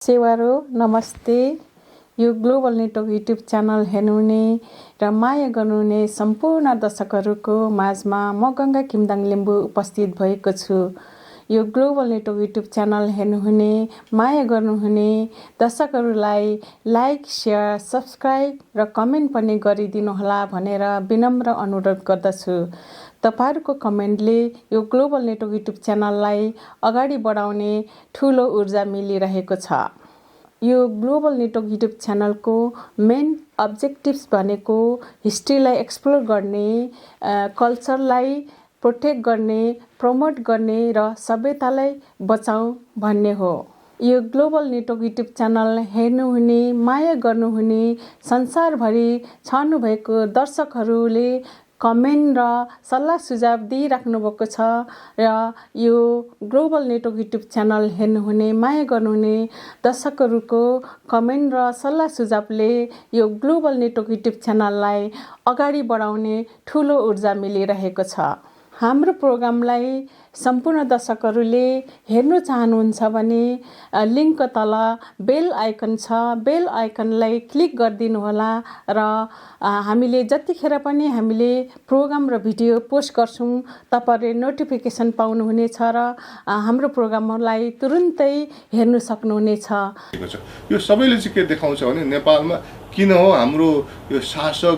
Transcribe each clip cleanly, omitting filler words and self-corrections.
सेवारो नमस्ते। यो global network YouTube channel हेर्नुहुने र माया गर्नुहुने सम्पूर्ण दर्शकहरूको माझमा म गङ्गा किमदाङ लिम्बू उपस्थित भएको छु। यो ग्लोबल नेटवर्क युट्युब च्यानल हेर्नुहुने माया गर्नुहुने दर्शकहरूलाई लाइक, सेयर, सब्स्क्राइब र कमेन्ट पनि गरिदिनुहोला भनेर विनम्र अनुरोध गर्दछु। तपाईहरुको कमेन्टले यो ग्लोबल नेटवर्क युट्युब च्यानललाई अगाडि बढाउने ठूलो ऊर्जा मिलिरहेको छ। यो ग्लोबल नेटवर्क युट्युब च्यानलको मेन अब्जेक्टिभ्स भनेको हिस्ट्रीलाई एक्सप्लोर गर्ने, कल्चरलाई प्रोटेक्ट गर्ने, प्रमोट गर्ने र सभ्यतालाई बचाऊ भन्ने हो। यो ग्लोबल नेटवर्क युट्युब च्यानल हेर्नुहुने, माया गर्नुहुने, संसारभरि छर्नु भएको दर्शकहरूले कमेन्ट र सल्लाह सुझाव दिइराख्नु भएको छ र यो ग्लोबल नेटवर्क युट्युब च्यानल हेर्नुहुने, माया गर्नुहुने दर्शकहरूको कमेन्ट र सल्लाह सुझावले यो ग्लोबल नेटवर्क युट्युब च्यानललाई अगाडि बढाउने ठूलो ऊर्जा मिलिरहेको छ। हाम्रो प्रोग्रामलाई सम्पूर्ण दर्शकहरूले हेर्नु चाहनुहुन्छ भने लिङ्कको तल बेल आइकन छ, बेल आइकनलाई क्लिक गरिदिनु होला र हामीले जतिखेर पनि हामीले प्रोग्राम र भिडियो पोस्ट गर्छौँ तपाईहरुले नोटिफिकेसन पाउनुहुनेछ र हाम्रो प्रोग्रामलाई तुरुन्तै हेर्न सक्नुहुनेछ। यो सबैले चाहिँ के देखाउँछ भने नेपालमा किन हो हाम्रो यो शासक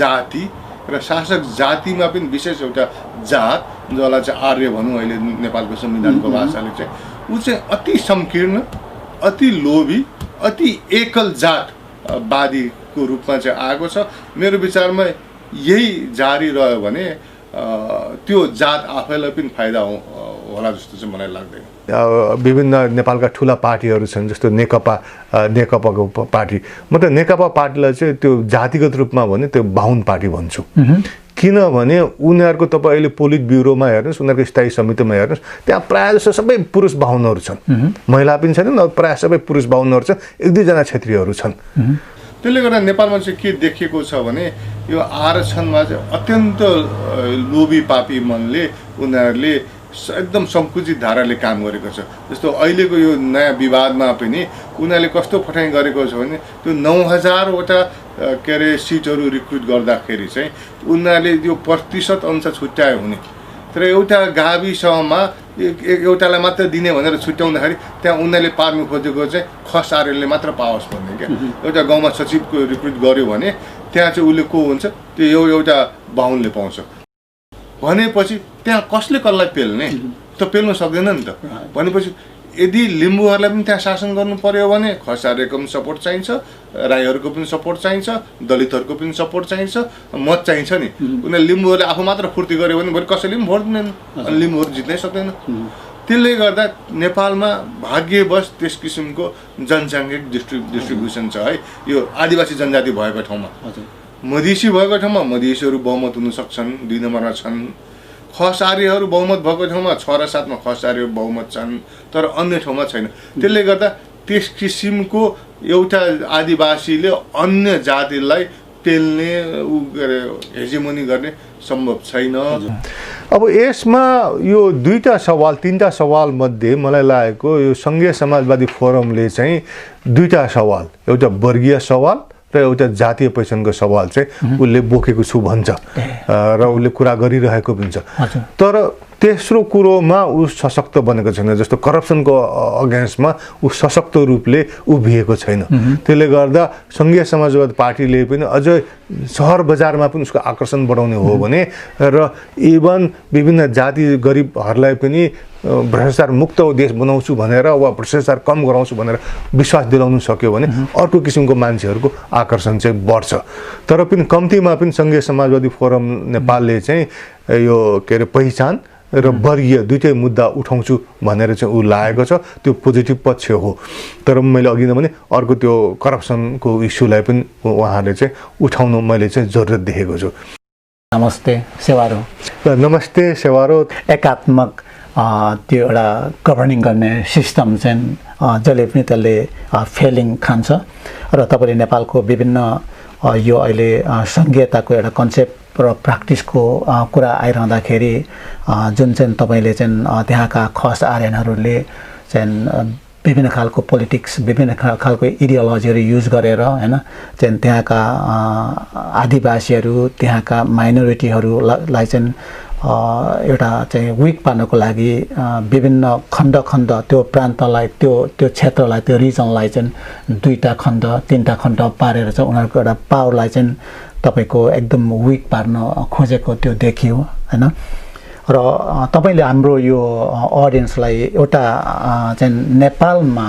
जाति र शासक जातिमा पनि विशेष एउटा जात जसलाई चाहिँ आर्य भनौँ अहिले नेपालको संविधानको भाषाले चाहिँ ऊ चाहिँ अति संकीर्ण, अति लोभी, अति एकल जातवादीको रूपमा चाहिँ आएको छ। मेरो विचारमा यही जारी रह्यो भने त्यो जात आफैलाई पनि फाइदा होला जस्तो चाहिँ मलाई लाग्दैन। विभिन्न नेपालका ठुला पार्टीहरू छन् जस्तो नेकपाको पार्टी। म त नेकपा पार्टीलाई चाहिँ त्यो जातिगत रूपमा भने त्यो बाहुन पार्टी भन्छु। किनभने उनीहरूको तपाईँ अहिले पोलिट ब्युरोमा हेर्नुहोस्, उनीहरूको स्थायी समितिमा हेर्नुहोस्, त्यहाँ प्रायः जस्तो सबै पुरुष बाहुनहरू छन्, महिला पनि छैनन्, प्रायः सबै पुरुष बाहुनहरू छन्, एक दुईजना क्षेत्रीहरू छन्। त्यसले गर्दा नेपालमा चाहिँ के देखिएको छ भने यो आरक्षणमा चाहिँ अत्यन्त लोभी पापी मनले उनीहरूले एकदम सङ्कुचित धाराले काम गरेको छ। जस्तो अहिलेको यो नयाँ विवादमा पनि उनीहरूले कस्तो फटाइ गरेको छ भने त्यो 9000वटा के अरे सिटहरू रिक्रुट गर्दाखेरि चाहिँ उनीहरूले यो प्रतिशत अनुसार छुट्यायो हुने, तर एउटा गाविसमा एउटालाई मात्र दिने भनेर छुट्याउँदाखेरि त्यहाँ उनीहरूले पार्नु खोजेको चाहिँ खस आर्यले मात्र पाओस् भन्ने क्या। एउटा गाउँमा सचिवको रिक्रुट गर्यो भने त्यहाँ चाहिँ उसले को हुन्छ, त्यो एउटा बाहुनले पाउँछ भनेपछि त्यहाँ कसले कसलाई पेल्ने त पेल्न सक्दैन नि त। भनेपछि यदि लिम्बूहरूलाई पनि त्यहाँ शासन गर्नु पर्यो भने खसारेको पनि सपोर्ट चाहिन्छ, राईहरूको पनि सपोर्ट चाहिन्छ, दलितहरूको पनि सपोर्ट चाहिन्छ, मत चाहिन्छ नि। उनीहरूले लिम्बूहरूले आफू मात्र फुर्ती गर्यो भने भोलि कसैले पनि भोट दिँदैन, अनि लिम्बूहरू जित्नै सक्दैन। त्यसले गर्दा नेपालमा भाग्यवश त्यस किसिमको जनसाङ्ख्यिक डिस्ट्रिब्युसन छ है। यो आदिवासी जनजाति भएको ठाउँमा, मधेसी भएको ठाउँमा मधेसीहरू बहुमत हुन सक्छन्, 2 नम्बरमा छन्। खस आर्यहरू बहुमत भएको ठाउँमा 6 र 7मा खस आर्य बहुमत छन्, तर अन्य ठाउँमा छैन। त्यसले गर्दा त्यस किसिमको एउटा आदिवासीले अन्य जातिलाई पेल्ने हेजेमोनी गर्ने सम्भव छैन। अब यसमा यो तीनटा सवाल मध्ये मलाई लागेको यो संघीय समाजवादी फोरमले चाहिँ 2टा सवाल, एउटा वर्गीय सवाल र एउटा जातीय पहिचानको सवाल चाहिँ उसले बोकेको छु भन्छ र उसले कुरा गरिरहेको पनि छ। तर तेस्रो कुरोमा ऊ सशक्त बनेको छैन। जस्तो करप्सनको अगेन्स्टमा ऊ सशक्त रूपले उभिएको छैन। त्यसले गर्दा संघीय समाजवादी पार्टीले पनि अझै सहर बजारमा पनि उसको आकर्षण बढाउने हो भने र इभन विभिन्न जाति गरिबहरूलाई पनि भ्रष्टाचार मुक्त देश बनाउँछु भनेर वा भ्रष्टाचार कम गराउँछु भनेर विश्वास दिलाउनु सक्यो भने अर्को किसिमको मान्छेहरूको आकर्षण चाहिँ बढ्छ। तर पनि कम्तीमा पनि संघीय समाजवादी फोरम नेपालले चाहिँ यो के अरे पहिचान र वर्गीय दुईटै मुद्दा उठाउँछु भनेर चाहिँ ऊ लागेको छ। त्यो पोजिटिभ पक्ष हो। तर मैले अघि नै भने अर्को त्यो करप्सनको इस्युलाई पनि उहाँहरूले चाहिँ उठाउनु मैले चाहिँ जरुरत देखेको छु। नमस्ते सेवारो। नमस्ते सेवारो। एकात्मक त्यो एउटा गभर्निङ गर्ने सिस्टम चाहिँ जसले पनि त्यसले फेलिङ खान्छ र तपाईँले नेपालको विभिन्न यो अहिले सङ्घीयताको एउटा कन्सेप्ट र प्र्याक्टिसको कुरा आइरहँदाखेरि जुन चाहिँ तपाईँले चाहिँ त्यहाँका खस आर्यनहरूले चाहिँ विभिन्न खालको पोलिटिक्स विभिन्न खालको इडियोलोजीहरू युज गरेर हैन चाहिँ त्यहाँका आदिवासीहरू त्यहाँका माइनोरिटीहरूलाई चाहिँ एउटा चाहिँ विक पार्नको लागि विभिन्न खण्ड खण्ड त्यो प्रान्तलाई त्यो क्षेत्रलाई त्यो रिजनलाई चाहिँ 2टा खण्ड 3टा खण्ड पारेर चाहिँ उनीहरूको एउटा पावरलाई चाहिँ तपाईको एकदम विक पार्न खोजेको त्यो देखियो हैन र तपाईले हाम्रो यो ऑडियन्सलाई एउटा चाहिँ नेपालमा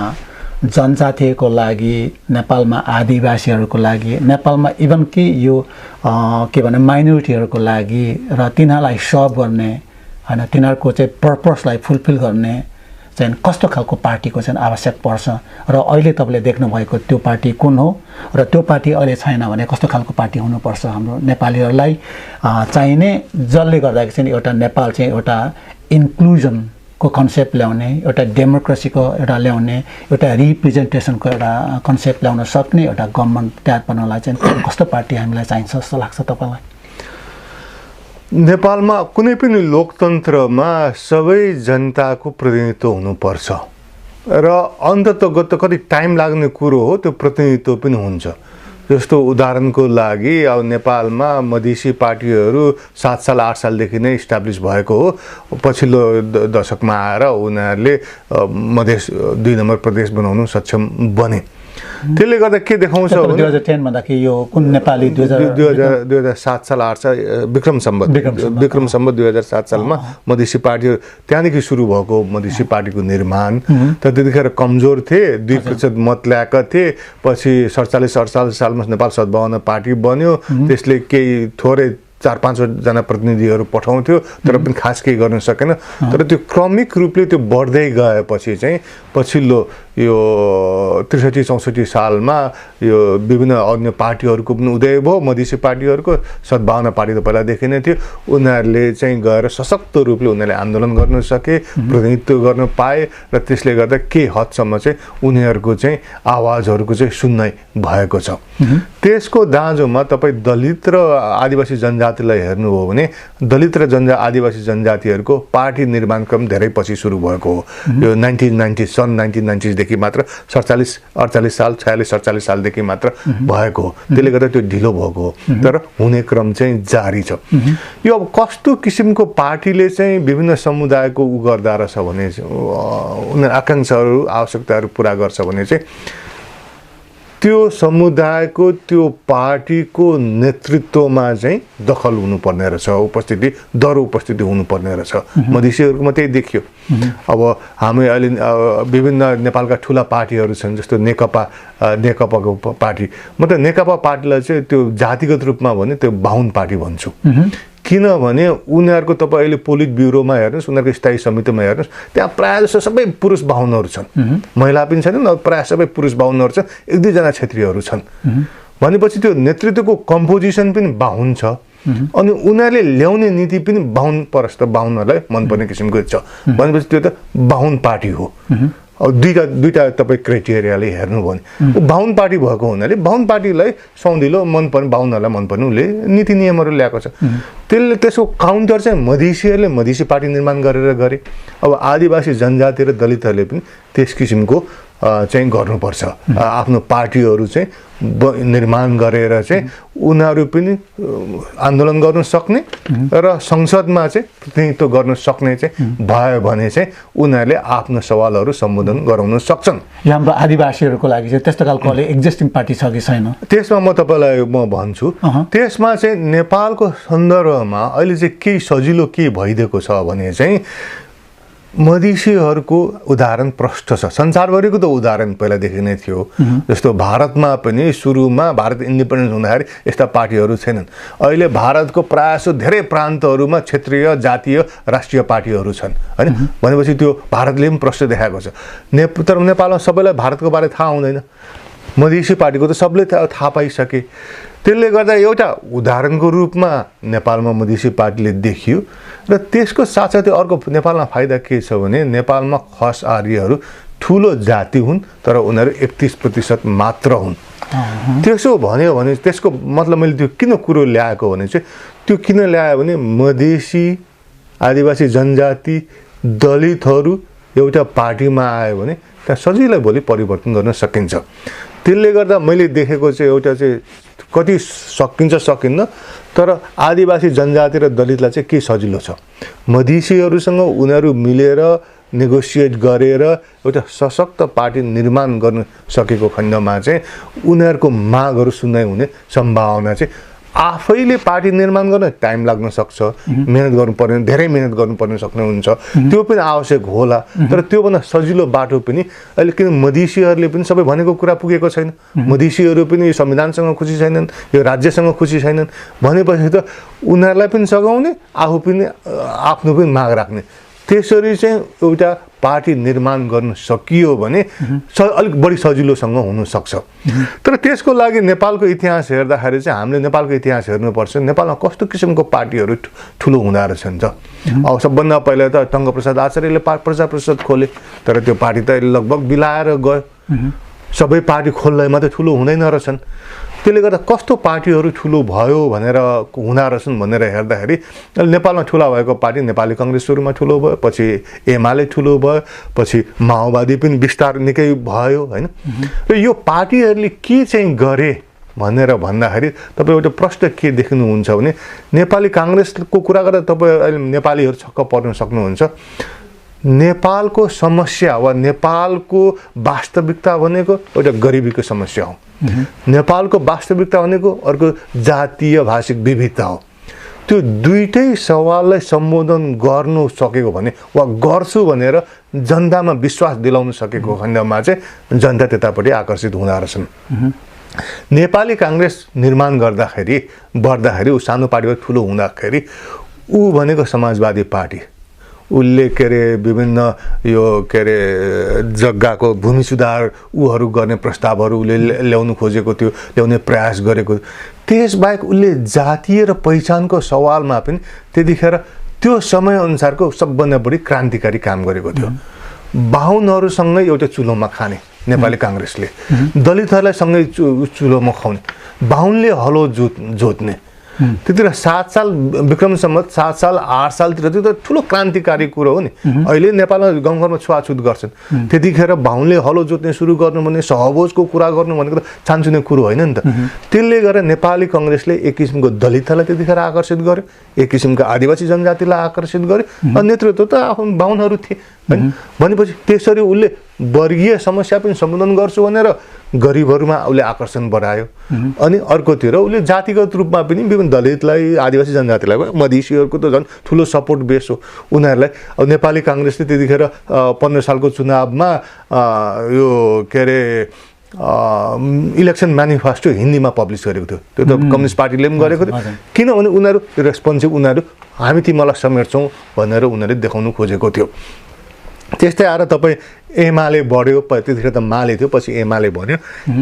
जनजातिको लागि नेपालमा आदिवासीहरूको लागि नेपालमा इभन कि यो के भने माइनोरिटीहरूको लागि र तिनीहरूलाई सर्भ गर्ने हैन तिनीहरूको चाहिँ पर्पसलाई फुलफिल गर्ने चाहिँ कस्तो खालको पार्टीको चाहिँ आवश्यक पर्छ र अहिले तपाईले देख्नु भएको त्यो पार्टी कुन हो र त्यो पार्टी अहिले छैन भने कस्तो खालको पार्टी हुनुपर्छ हाम्रो नेपालीहरूलाई चाहिने जसले गर्दा चाहिँ एउटा नेपाल चाहिँ एउटा इन्क्लुजन को कन्सेप्ट ल्याउने एउटा डेमोक्रेसीको एउटा ल्याउने एउटा रिप्रेजेन्टेसनको एउटा कन्सेप्ट ल्याउन सक्ने एउटा गभर्नमेन्ट तयार पार्नलाई चाहिँ कस्तो पार्टी हामीलाई चाहिन्छ जस्तो लाग्छ तपाईलाई नेपालमा कुनै पनि लोकतन्त्रमा सबै जनताको प्रतिनिधित्व हुनुपर्छ र अन्ततगत कति टाइम लाग्ने कुरो हो त्यो प्रतिनिधित्व पनि हुन्छ जस्तो उदाहरणको लागि अब नेपालमा मधेसी पार्टीहरू 7 साल 8 सालदेखि नै इस्टाब्लिस भएको हो पछिल्लो दशकमा आएर उनीहरूले मधेस 2 नम्बर प्रदेश बनाउन सक्षम बने त्यसले गर्दा के देखाउँछ भने 2010 भन्दा कि यो कुन नेपाली 2007 साल 8 साल विक्रम सम्वत 2007 सालमा मधेसी पार्टीहरू त्यहाँदेखि सुरु भएको मधेसी पार्टीको निर्माण त त्यतिखेर कमजोर थिए 2% मत ल्याएका थिए पछि 47-48 सालमा नेपाल सद्भावना पार्टी बन्यो त्यसले केही थोरै 4-5 जना प्रतिनिधिहरू पठाउँथ्यो तर पनि खास केही गर्न सकेन तर त्यो क्रमिक रूपले त्यो बढ्दै गएपछि चाहिँ पछिल्लो यो 63-64 सालमा यो विभिन्न अन्य पार्टीहरूको पनि उदय भयो मधेसी पार्टीहरूको सद्भावना पार्टी त पहिलादेखि नै थियो उनीहरूले चाहिँ गएर सशक्त रूपले उनीहरूले आन्दोलन गर्न सके प्रतिनिधित्व गर्न पाए र त्यसले गर्दा के हदसम्म चाहिँ उनीहरूको चाहिँ आवाजहरूको चाहिँ सुन्नाइ भएको छ त्यसको दाँजोमा तपाईँ दलित र आदिवासी जनजातिलाई हेर्नुभयो भने दलित र आदिवासी जनजातिहरूको पार्टी निर्माण क्रम धेरै पछि सुरु भएको हो यो 1990 देखि मात्र 47-48 साल 46-47 सालदेखि मात्र भएको हो त्यसले गर्दा त्यो ढिलो भएको हो तर हुने क्रम चाहिँ जारी छ यो अब कस्तो किसिमको पार्टीले चाहिँ विभिन्न समुदायको उ गर्दा रहेछ भने उनीहरू आकांक्षाहरू आवश्यकताहरू पुरा गर्छ भने चाहिँ त्यो समुदायको त्यो पार्टीको नेतृत्वमा चाहिँ दखल हुनुपर्ने रहेछ उपस्थिति दर उपस्थिति हुनुपर्ने रहेछ मधेसीहरूकोमा त्यही देखियो अब हामी अहिले विभिन्न नेपालका ठुला पार्टीहरू छन् जस्तो नेकपाको पार्टी म त नेकपा पार्टीलाई चाहिँ त्यो जातिगत रूपमा भने त्यो बाहुन पार्टी भन्छु किनभने उनीहरूको तपाईँ अहिले पोलिट ब्युरोमा हेर्नुहोस् उनीहरूको स्थायी समितिमा हेर्नुहोस् त्यहाँ प्रायः जस्तो सबै पुरुष बाहुनहरू छन् महिला पनि छैनन् प्रायः सबै पुरुष बाहुनहरू छन् 1-2 जना क्षेत्रीहरू छन् भनेपछि त्यो नेतृत्वको कम्पोजिसन पनि बाहुन छ अनि उनीहरूले ल्याउने नीति पनि बाहुन परस्त बाहुनहरूलाई मनपर्ने किसिमको छ भनेपछि त्यो त बाहुन पार्टी हो अब दुईटा तपाईँ क्राइटेरियाले हेर्नुभयो भने बाहुन पार्टी भएको हुनाले बाहुन पार्टीलाई सौँधिलो मनपर्ने बाहुनहरूलाई मनपर्ने उसले नीति नियमहरू ल्याएको छ त्यसले त्यसको काउन्टर चाहिँ मधेसीहरूले मधेसी पार्टी निर्माण गरेर गरे अब आदिवासी जनजाति र दलितहरूले पनि त्यस किसिमको चाहिँ गर्नुपर्छ आफ्नो पार्टीहरू चाहिँ निर्माण गरेर चाहिँ उनीहरू पनि आन्दोलन गर्न सक्ने र संसदमा चाहिँ प्रतिनिधित्व गर्न सक्ने चाहिँ भयो भने चाहिँ उनीहरूले आफ्नो सवालहरू सम्बोधन गराउन सक्छन् हाम्रो आदिवासीहरूको लागि चाहिँ त्यस्तो खालको एक्जिस्टिङ पार्टी छ कि छैन त्यसमा म तपाईलाई म भन्छु त्यसमा चाहिँ नेपालको सन्दर्भमा अहिले चाहिँ के सजिलो के भइदिएको छ भने चाहिँ मधेसीहरूको उदाहरण प्रष्ट छ संसारभरिको त उदाहरण पहिलादेखि नै थियो जस्तो भारतमा पनि सुरुमा भारत इन्डिपेन्डेन्स हुँदाखेरि यस्ता पार्टीहरू छैनन् अहिले भारतको प्रायः धेरै प्रान्तहरूमा क्षेत्रीय जातीय राष्ट्रिय पार्टीहरू छन् हैन भनेपछि त्यो भारतले पनि प्रष्ट देखाएको छ तर नेपालमा सबैलाई भारतको बारे थाहा हुँदैन मधेसी पार्टीको त सबले थाहा पाइसके त्यसले गर्दा एउटा उदाहरणको रूपमा नेपालमा मधेसी पार्टीले देखियो र त्यसको साथसाथै अर्को नेपालमा फाइदा के छ भने नेपालमा खस आर्यहरू ठुलो जाति हुन् तर उनीहरू 31% मात्र हुन् त्यसो भन्यो भने त्यसको मतलब मैले त्यो किन कुरो ल्याएको भने चाहिँ त्यो किन ल्यायो भने मधेसी आदिवासी जनजाति दलितहरू एउटा पार्टीमा आयो भने त्यहाँ सजिलै भोलि परिवर्तन गर्न सकिन्छ। त्यसले गर्दा मैले देखेको चाहिँ एउटा चाहिँ कति सकिन्न, तर आदिवासी जनजाति र दलितलाई चाहिँ के सजिलो छ, मधेसीहरूसँग उनीहरू मिलेर नेगोसिएट गरेर एउटा सशक्त पार्टी निर्माण गर्न सकेको खण्डमा चाहिँ उनीहरूको मागहरू सुन्दै हुने सम्भावना चाहिँ आफैले पार्टी निर्माण गर्न टाइम लाग्न सक्छ, मेहनत गर्नुपर्ने, धेरै मेहनत गर्नुपर्ने सक्नुहुन्छ, त्यो पनि आवश्यक होला। तर त्योभन्दा सजिलो बाटो पनि अहिले किन मधेसीहरूले पनि सबै भनेको कुरा पुगेको छैन, मधेसीहरू पनि यो संविधानसँग खुसी छैनन्, यो राज्यसँग खुसी छैनन् भनेपछि त उनीहरूलाई पनि सघाउने, आफू पनि आफ्नो पनि माग राख्ने, त्यसरी चाहिँ एउटा पार्टी निर्माण गर्न सकियो भने अलिक बढी सजिलोसँग हुनसक्छ। तर त्यसको लागि नेपालको इतिहास हेर्दाखेरि चाहिँ हामीले नेपालको इतिहास हेर्नुपर्छ, नेपालमा कस्तो किसिमको पार्टीहरू ठुलो हुँदो रहेछन् त। अब सबभन्दा पहिला त टङ्कप्रसाद आचार्यले प्रजा परिषद खोले, तर त्यो पार्टी त लगभग बिलाएर गयो, सबै पार्टी खोल्दै मात्रै ठुलो हुँदैन रहेछन्। त्यसले गर्दा कस्तो पार्टीहरू ठुलो भयो भनेर हुँदा रहेछन् भनेर हेर्दाखेरि नेपालमा ठुला भएको पार्टी नेपाली कङ्ग्रेस सुरुमा ठुलो भयो, पछि एमाले ठुलो भयो, पछि माओवादी पनि बिस्तार निकै भयो होइन। र यो पार्टीहरूले के चाहिँ गरे भनेर भन्दाखेरि तपाईँ एउटा प्रश्न के देख्नुहुन्छ भने नेपाली काङ्ग्रेसको कुरा गर्दा तपाईँ अहिले नेपालीहरू छक्क पर्न सक्नुहुन्छ। नेपालको समस्या वा नेपालको वास्तविकता भनेको एउटा गरिबीको समस्या हो, नेपालको वास्तविकता भनेको अर्को जातीय भाषिक विविधता हो। त्यो दुईटै सवाललाई सम्बोधन गर्नु सकेको भने वा गर्छु भनेर जनतामा विश्वास दिलाउन सकेको खण्डमा चाहिँ जनता त्यतापट्टि आकर्षित हुँदा रहेछन्। नेपाली काङ्ग्रेस निर्माण बढ्दाखेरि ऊ सानो पार्टीबाट ठुलो हुँदाखेरि ऊ भनेको समाजवादी पार्टी, उसले के अरे विभिन्न यो के अरे जग्गाको भूमि सुधार उहरू गर्ने प्रस्तावहरू उसले ल्याउनु खोजेको थियो, ल्याउने प्रयास गरेको। त्यसबाहेक उसले जातीय र पहिचानको सवालमा पनि त्यतिखेर त्यो समयअनुसारको सबभन्दा बढी क्रान्तिकारी काम गरेको थियो। बाहुनहरूसँगै एउटा चुलोमा खाने नेपाली काङ्ग्रेसले, दलितहरूलाई सँगै चुलोमा खुवाउने, बाहुनले हलो जोत्ने, त्यतिखेर 7 साल विक्रम सम्वत 7 साल 8 सालतिर त्यो त ठुलो क्रान्तिकारी कुरो हो नि। अहिले नेपालमा गाउँघरमा छुवाछुत गर्छन्, त्यतिखेर बाहुनले हलो जोत्ने सुरु गर्नु भने सहभोजको कुरा गर्नु भनेको त छानछुने कुरो होइन नि त। त्यसले गर्दा नेपाली कङ्ग्रेसले एक किसिमको दलितलाई त्यतिखेर आकर्षित गर्यो, एक किसिमको आदिवासी जनजातिलाई आकर्षित गर्यो, अनि नेतृत्व त आफ्नो बाहुनहरू थिए होइन। भनेपछि त्यसरी उसले वर्गीय समस्या पनि सम्बोधन गर्छु भनेर गरिबहरूमा उसले आकर्षण बढायो। अनि अर्कोतिर उसले जातिगत रूपमा पनि विभिन्न दलितलाई, आदिवासी जनजातिलाई, मधेसीहरूको त झन् ठुलो सपोर्ट बेस हो उनीहरूलाई। अब नेपाली काङ्ग्रेसले त्यतिखेर 15 सालको चुनावमा यो के अरे इलेक्सन म्यानिफेस्टो हिन्दीमा पब्लिस गरेको थियो, त्यो त कम्युनिस्ट पार्टीले पनि गरेको थियो, किनभने उनीहरू रेस्पोन्सिभ, उनीहरू हामी तिमीलाई समेट्छौँ भनेर उनीहरूले देखाउनु खोजेको थियो। त्यस्तै आएर तपाईँ एमाले बढ्यो, त्यतिखेर त माले थियो, पछि एमाले बढ्यो।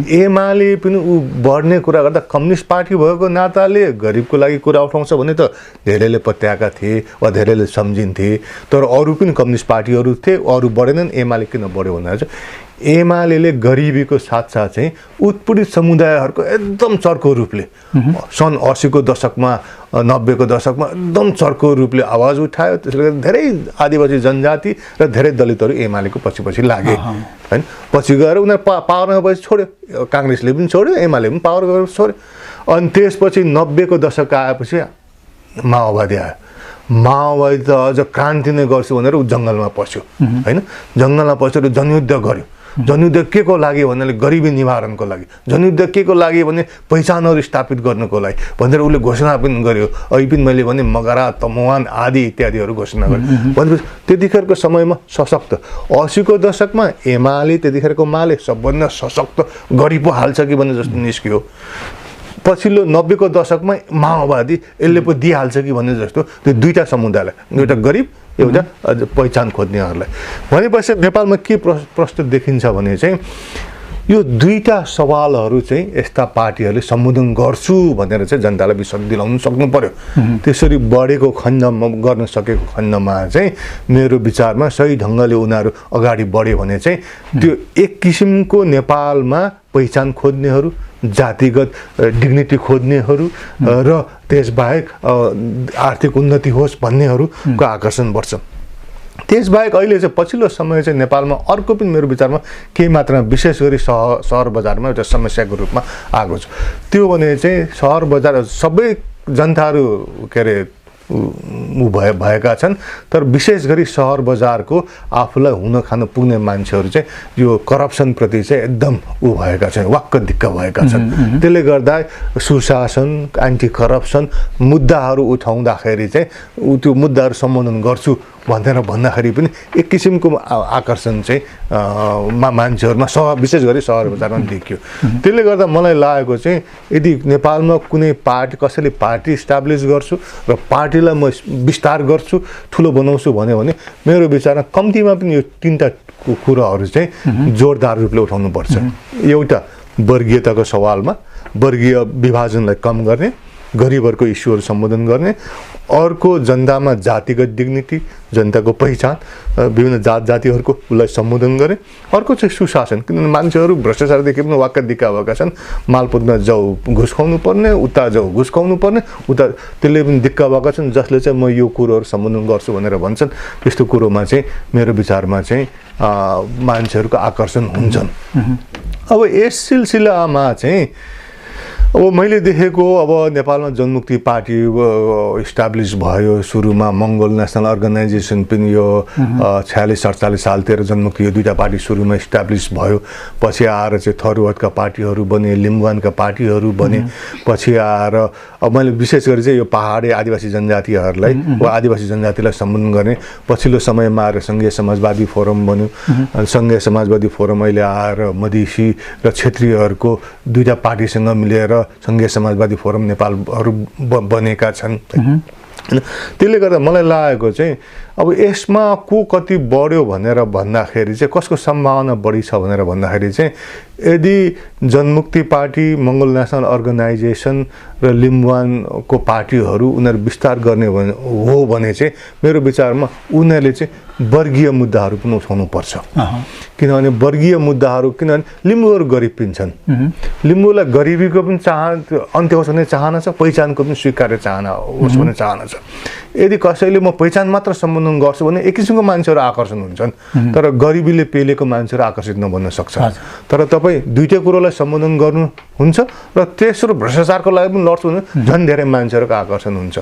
एमाले पनि ऊ बढ्ने कुरा गर्दा कम्युनिस्ट पार्टी भएको नाताले गरिबको लागि कुरा उठाउँछ भने त धेरैले पत्याएका थिए वा धेरैले सम्झिन्थे, तर अरू पनि कम्युनिस्ट पार्टीहरू थिए, अरू बढेनन्। एमाले किन बढ्यो भन्दा चाहिँ एमाले गरिबीको साथसाथ चाहिँ उत्पीडित समुदायहरूको एकदम चर्को रूपले सन् 80 को दशकमा 90 को दशकमा एकदम चर्को रूपले आवाज उठायो। त्यसले गर्दा धेरै आदिवासी जनजाति र धेरै दलितहरू एमालेको पछि लागे होइन। पछि गएर उनीहरू पावरमा पछि छोड्यो, काङ्ग्रेसले पनि छोड्यो, एमाले पनि पावर गरेर छोड्यो। अनि त्यसपछि 90 को दशक आएपछि माओवादी आयो। माओवादी त अझ क्रान्ति नै गर्छु भनेर ऊ जङ्गलमा पस्यो होइन। जङ्गलमा पसेर जनयुद्ध गर्यो। जनयुद्ध के को लागि भन्नाले गरिबी निवारणको लागि, जनयुद्ध के को लागि भने पहिचानहरू स्थापित गर्नको लागि भनेर उसले घोषणा पनि गर्यो। अहिले पनि मैले भने मगरा, तमुवान आदि इत्यादिहरू घोषणा गर्यो। भनेपछि त्यतिखेरको समयमा सशक्त 80 को दशकमा एमाले, त्यतिखेरको माले सबभन्दा सशक्त गरिब पो हाल्छ कि भन्ने जस्तो निस्कियो। पछिल्लो 90 को दशकमा माओवादी यसले पो दिइहाल्छ कि भन्ने जस्तो त्यो दुईटा समुदायलाई, एउटा गरिब एउटा पहिचान खोज्नेहरूलाई। भनेपछि नेपालमा के प्रश्न देखिन्छ भने चाहिँ यो दुईटा सवालहरू चाहिँ यस्ता पार्टीहरूले सम्बोधन गर्छु भनेर चाहिँ जनतालाई विश्वास दिलाउनु सक्नु पर्यो। त्यसरी बढेको खण्डमा, गर्न सकेको खण्डमा चाहिँ मेरो विचारमा सही ढङ्गले उनीहरू अगाडि बढ्यो भने चाहिँ त्यो एक किसिमको नेपालमा पहिचान खोज्नेहरू, जातिगत डिग्निटी खोज्नेहरू र त्यसबाहेक आर्थिक उन्नति होस् भन्नेहरूको आकर्षण बढ्छ। त्यसबाहेक अहिले चाहिँ पछिल्लो समय चाहिँ नेपालमा अर्को पनि मेरो विचारमा केही मात्रामा विशेष गरी सहर बजारमा एउटा समस्याको रूपमा आएको छ। त्यो भने चाहिँ सहर बजार सबै जनताहरू के अरे भएका छन्, तर विशेष गरी सहर बजारको आफूलाई हुन खान पुग्ने मान्छेहरू चाहिँ यो करप्सनप्रति चाहिँ एकदम भएका छन्, वाक्क दिक्क भएका छन्। त्यसले गर्दा सुशासन, एन्टी करप्सन मुद्दाहरू उठाउँदाखेरि चाहिँ त्यो मुद्दाहरू सम्बोधन गर्छु भन्दाखेरि पनि एक किसिमको आकर्षण चाहिँ मान्छेहरूमा विशेष गरी सहर बजारमा देखियो। त्यसले गर्दा मलाई लागेको चाहिँ यदि नेपालमा कुनै पार्टी कसैले पार्टी इस्टाब्लिस गर्छु र पार्टीलाई म विस्तार गर्छु, ठुलो बनाउँछु भन्यो भने मेरो विचारमा कम्तीमा पनि यो तीनटा कुराहरू चाहिँ जोरदार रूपले उठाउनुपर्छ। एउटा वर्गीयताको सवालमा वर्गीय विभाजनलाई कम गर्ने, गरिबहरूको इस्युहरू सम्बोधन गर्ने, अर्को जनतामा जातिगत डिग्निटी, जनताको पहिचान, विभिन्न जातिहरूको उसलाई सम्बोधन गर्ने, अर्को चाहिँ सुशासन। किनभने मान्छेहरू भ्रष्टाचारदेखि पनि वाक्क दिक्का भएका छन्, मालपोतमा जाउ घुस खुवाउनु पर्ने, उता जाउ घुस खुवाउनु पर्ने, उता त्यसले पनि दिक्का भएका छन्, जसले चाहिँ म यो कुरोहरू सम्बोधन गर्छु भनेर भन्छन्। त्यस्तो कुरोमा चाहिँ मेरो विचारमा चाहिँ मान्छेहरूको आकर्षण हुन्छन्। अब यस सिलसिलामा चाहिँ अब मैले देखेको अब नेपालमा जनमुक्ति पार्टी इस्टाब्लिस भयो, सुरुमा मङ्गोल नेसनल अर्गनाइजेसन पनि यो 46-47 सालतिर जनमुक्ति यो दुईटा पार्टी सुरुमा इस्टाब्लिस भयो। पछि आएर चाहिँ थरुवाटका पार्टीहरू बने, लिम्बुवानका पार्टीहरू बने। पछि आएर अब मैले विशेष गरी चाहिँ यो पहाडी आदिवासी जनजातिहरूलाई वा आदिवासी जनजातिलाई सम्बोधन गर्ने पछिल्लो समयमा आएर सङ्घीय समाजवादी फोरम बन्यो। सङ्घीय समाजवादी फोरम अहिले आएर मधेसी र क्षेत्रीयहरूको दुईटा पार्टीसँग मिलेर सङ्घीय समाजवादी फोरम नेपालहरू बनेका छन्। त्यसले गर्दा मलाई लागेको चाहिँ अब यसमा को कति बढ्यो भनेर भन्दाखेरि चाहिँ कसको सम्भावना बढी छ भनेर भन्दाखेरि चाहिँ यदि जनमुक्ति पार्टी, मङ्गोल नेसनल अर्गनाइजेसन र लिम्बुवानको पार्टीहरू उनीहरू विस्तार गर्ने हो भने चाहिँ मेरो विचारमा उनीहरूले चाहिँ वर्गीय मुद्दाहरू पनि उठाउनुपर्छ। किनभने वर्गीय मुद्दाहरू, किनभने लिम्बूहरू गरिब पनि छन्, लिम्बूलाई गरिबीको पनि अन्त्य होस् भन्ने चाहना छ, पहिचानको पनि स्वीकार्य चाहना होस् भन्ने चाहना छ। यदि कसैले म पहिचान मात्र सम्बोधन गर्छु भने एक किसिमको मान्छेहरू आकर्षण हुन्छन्, तर गरिबीले पेलेको मान्छेहरू आकर्षित नबन्न सक्छ। तर तपाईँ दुईटै कुरोलाई सम्बोधन गर्नुहुन्छ र तेस्रो भ्रष्टाचारको लागि पनि लड्छु भने झन् धेरै मान्छेहरूको आकर्षण हुन्छ।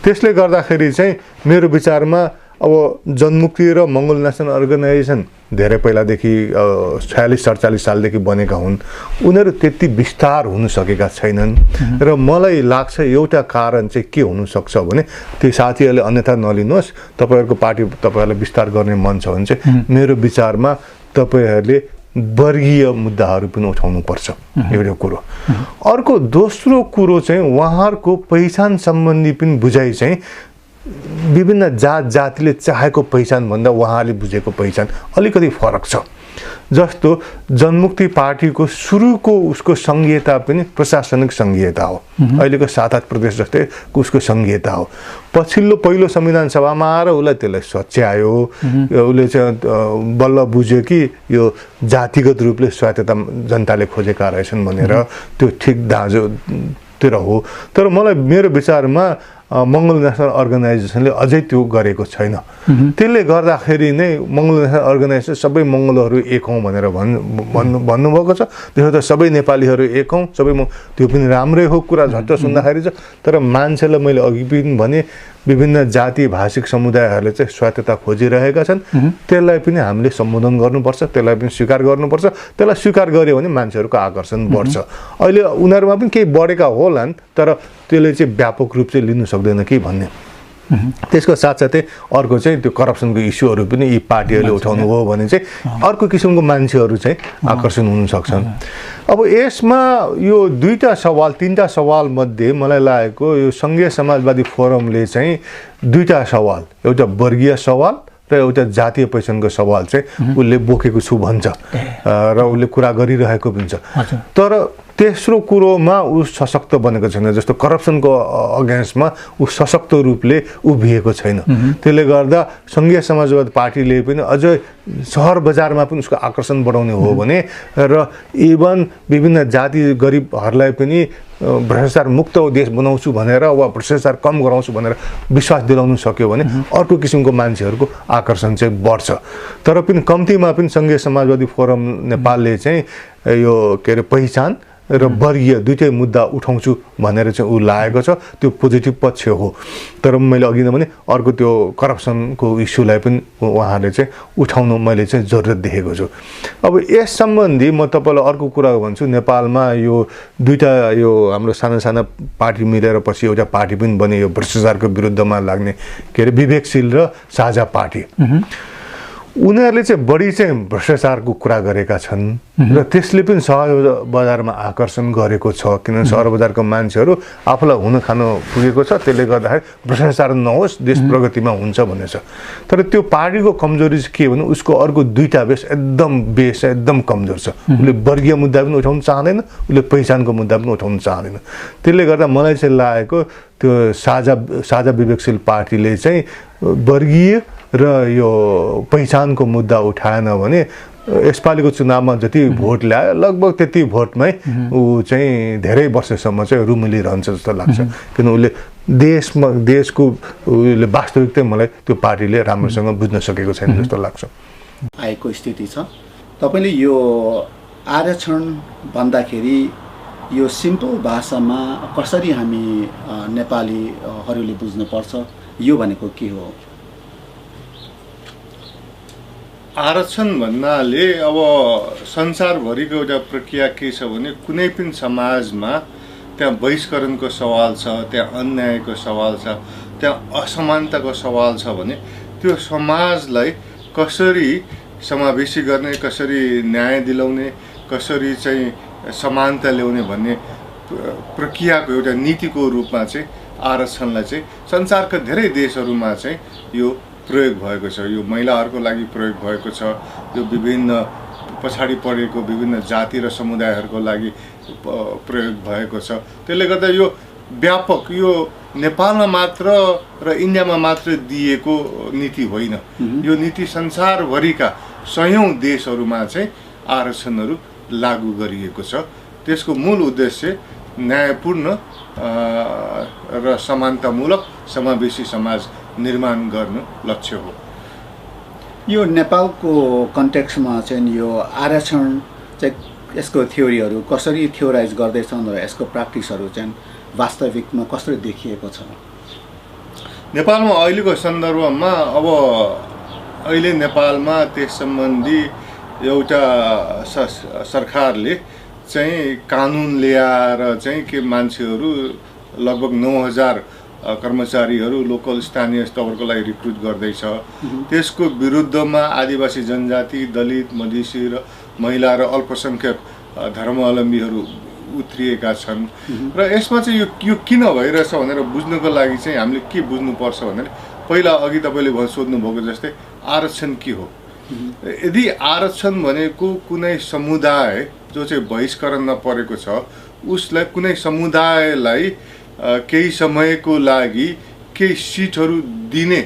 त्यसले गर्दाखेरि चाहिँ मेरो विचारमा अब जनमुक्ति र मङ्गोल नेसनल अर्गनाइजेसन धेरै पहिलादेखि 46-47 सालदेखि बनेका हुन्। उनीहरू त्यति विस्तार हुन सकेका छैनन् र मलाई लाग्छ एउटा कारण चाहिँ के हुनसक्छ भने त्यो साथीहरूले अन्यथा नलिनुहोस्, तपाईँहरूको पार्टी तपाईँहरूलाई विस्तार गर्ने मन छ भने चाहिँ मेरो विचारमा तपाईँहरूले वर्गीय मुद्दाहरू पनि उठाउनुपर्छ, एउटा कुरो। अर्को दोस्रो कुरो चाहिँ उहाँहरूको पहिचान सम्बन्धी पनि बुझाइ चाहिँ विभिन्न जातिले चाहेको पहिचानभन्दा उहाँले बुझेको पहिचान अलिकति फरक छ। जस्तो जनमुक्ति पार्टीको सुरुको उसको सङ्घीयता पनि प्रशासनिक सङ्घीयता हो, अहिलेको 7-8 प्रदेश जस्तै उसको सङ्घीयता हो। पहिलो संविधान सभामा आएर उसलाई त्यसलाई सच्यायो, उसले चाहिँ बल्ल बुझ्यो कि यो जातिगत रूपले स्वायत्तता जनताले खोजेका रहेछन् भनेर, त्यो ठिक दाँजोतिर हो। तर मलाई मेरो विचारमा मङ्गोल नेसनल अर्गनाइजेसनले अझै त्यो गरेको छैन। त्यसले गर्दाखेरि नै मङ्गोल नेसनल अर्गनाइजेसन सबै मङ्गोलहरू एक हौँ भनेर भन्नुभएको छ। त्यसो त सबै नेपालीहरू एक हौँ, त्यो पनि राम्रै हो कुरा झट्ट सुन्दाखेरि चाहिँ। तर मान्छेलाई मैले अघि पनि भने विभिन्न जाति भाषिक समुदायहरूले चाहिँ स्वायत्तता खोजिरहेका छन्। त्यसलाई पनि हामीले सम्बोधन गर्नुपर्छ, त्यसलाई पनि स्वीकार गर्नुपर्छ। त्यसलाई स्वीकार गर्यो भने मान्छेहरूको आकर्षण बढ्छ। अहिले उनीहरूमा पनि केही बढेका होलान्, तर त्यसले चाहिँ व्यापक रूप चाहिँ लिनु सक्दैन कि भन्ने। त्यसको साथसाथै अर्को चाहिँ त्यो करप्सनको इस्युहरू पनि यी पार्टीहरूले उठाउनु हो भने चाहिँ अर्को किसिमको मान्छेहरू चाहिँ आकर्षण हुन सक्छन्। अब यसमा यो तीनटा सवाल मध्ये मलाई लागेको यो सङ्घीय समाजवादी फोरमले चाहिँ दुईटा सवाल, एउटा वर्गीय सवाल र एउटा जातीय पहिचानको सवाल चाहिँ उसले बोकेको छु भन्छ र उसले कुरा गरिरहेको पनि छ। तर तेस्रो कुरोमा ऊ सशक्त बनेको छैन, जस्तो करप्सनको अगेन्स्टमा ऊ सशक्त रूपले उभिएको छैन। त्यसले गर्दा सङ्घीय समाजवादी पार्टीले पनि अझै सहर बजारमा पनि उसको आकर्षण बढाउने हो भने र इभन विभिन्न जाति गरिबहरूलाई पनि भ्रष्टाचार मुक्त देश बनाउँछु भनेर वा भ्रष्टाचार कम गराउँछु भनेर विश्वास दिलाउनु सक्यो भने अर्को किसिमको मान्छेहरूको आकर्षण चाहिँ बढ्छ। तर पनि कम्तीमा पनि सङ्घीय समाजवादी फोरम नेपालले चाहिँ यो के अरे पहिचान र वर्गीय दुईटै मुद्दा उठाउँछु भनेर चाहिँ ऊ लागेको छ, त्यो पोजिटिभ पक्ष हो। तर मैले अघि नै भने अर्को त्यो करप्सनको इस्युलाई पनि उहाँहरूले चाहिँ उठाउनु मैले चाहिँ जरुरत देखेको छु। अब यस सम्बन्धी म तपाईँलाई अर्को कुरा भन्छु, नेपालमा यो दुईवटा यो हाम्रो साना साना पार्टी मिलेर पछि एउटा पार्टी पनि बने, यो भ्रष्टाचारको विरुद्धमा लाग्ने के अरे विवेकशील र साझा पार्टी। उनीहरूले चाहिँ बढी चाहिँ भ्रष्टाचारको कुरा गरेका छन् र त्यसले पनि सहर बजारमा आकर्षण गरेको छ, किनभने सहर बजारको मान्छेहरू आफूलाई हुन खान पुगेको छ, त्यसले गर्दाखेरि भ्रष्टाचार नहोस् देश प्रगतिमा हुन्छ भन्ने छ। तर त्यो पार्टीको कमजोरी चाहिँ के भने उसको अर्को दुईटा बेस एकदम कमजोर छ। उसले वर्गीय मुद्दा पनि उठाउन चाहँदैन, उसले पहिचानको मुद्दा पनि उठाउन चाहँदैन। त्यसले गर्दा मलाई चाहिँ लागेको त्यो साझा विवेकशील पार्टीले चाहिँ वर्गीय र यो पहिचानको मुद्दा उठाएन भने यसपालिको चुनावमा जति भोट ल्यायो लगभग त्यति भोटमै ऊ चाहिँ धेरै वर्षसम्म चाहिँ रुमिलिरहन्छ जस्तो लाग्छ। किन उसले देशको उसले वास्तविकता मलाई त्यो पार्टीले राम्रोसँग बुझ्न सकेको छैन जस्तो लाग्छ। आएको स्थिति छ। तपाईँले यो आरक्षण भन्दाखेरि यो सिम्पल भाषामा कसरी हामी नेपालीहरूले बुझ्नुपर्छ, यो भनेको के हो? आरक्षण भन्नाले अब संसारभरिको एउटा प्रक्रिया के छ भने कुनै पनि समाजमा त्यहाँ बहिष्करणको सवाल छ, त्यहाँ अन्यायको सवाल छ, त्यहाँ असमानताको सवाल छ भने त्यो समाजलाई कसरी समावेशी गर्ने, कसरी न्याय दिलाउने, कसरी चाहिँ समानता ल्याउने भन्ने प्रक्रियाको एउटा नीतिको रूपमा चाहिँ आरक्षणलाई चाहिँ संसारका धेरै देशहरूमा चाहिँ यो प्रयोग भएको छ। यो महिलाहरूको लागि प्रयोग भएको छ, यो विभिन्न पछाडि परेको विभिन्न जाति र समुदायहरूको लागि प्रयोग भएको छ। त्यसले गर्दा यो व्यापक, यो नेपालमा मात्र र इन्डियामा मात्र दिएको नीति होइन, यो नीति संसारभरिका सयौँ देशहरूमा चाहिँ आरक्षणहरू लागू गरिएको छ। त्यसको मूल उद्देश्य न्यायपूर्ण र समानतामूलक समावेशी समाज निर्माण गर्नु लक्ष्य हो। यो नेपालको कन्टेक्स्टमा चाहिँ यो आरक्षण चाहिँ यसको थ्योरीहरू कसरी थ्योराइज गर्दैछन् र यसको प्र्याक्टिसहरू चाहिँ वास्तविकमा कसरी देखिएको छ? नेपालमा अहिलेको सन्दर्भमा अब अहिले नेपालमा त्यस सम्बन्धी एउटा सरकारले चाहिँ कानुन ल्याएर चाहिँ के मान्छेहरू लगभग 9000 कर्मचारीहरू लोकल स्थानीय स्तरको लागि रिक्रुट गर्दैछ। त्यसको विरुद्धमा आदिवासी जनजाति, दलित, मधेसी र महिला र अल्पसङ्ख्यक धर्मावलम्बीहरू उत्रिएका छन्। र यसमा चाहिँ यो किन भइरहेछ भनेर बुझ्नको लागि चाहिँ हामीले के बुझ्नुपर्छ भनेर पहिला अघि तपाईँले सोध्नुभएको जस्तै आरक्षण के हो? यदि आरक्षण भनेको कुनै समुदाय जो चाहिँ बहिष्करणमा परेको छ उसलाई, कुनै समुदायलाई केही समयको लागि केही सिटहरू दिने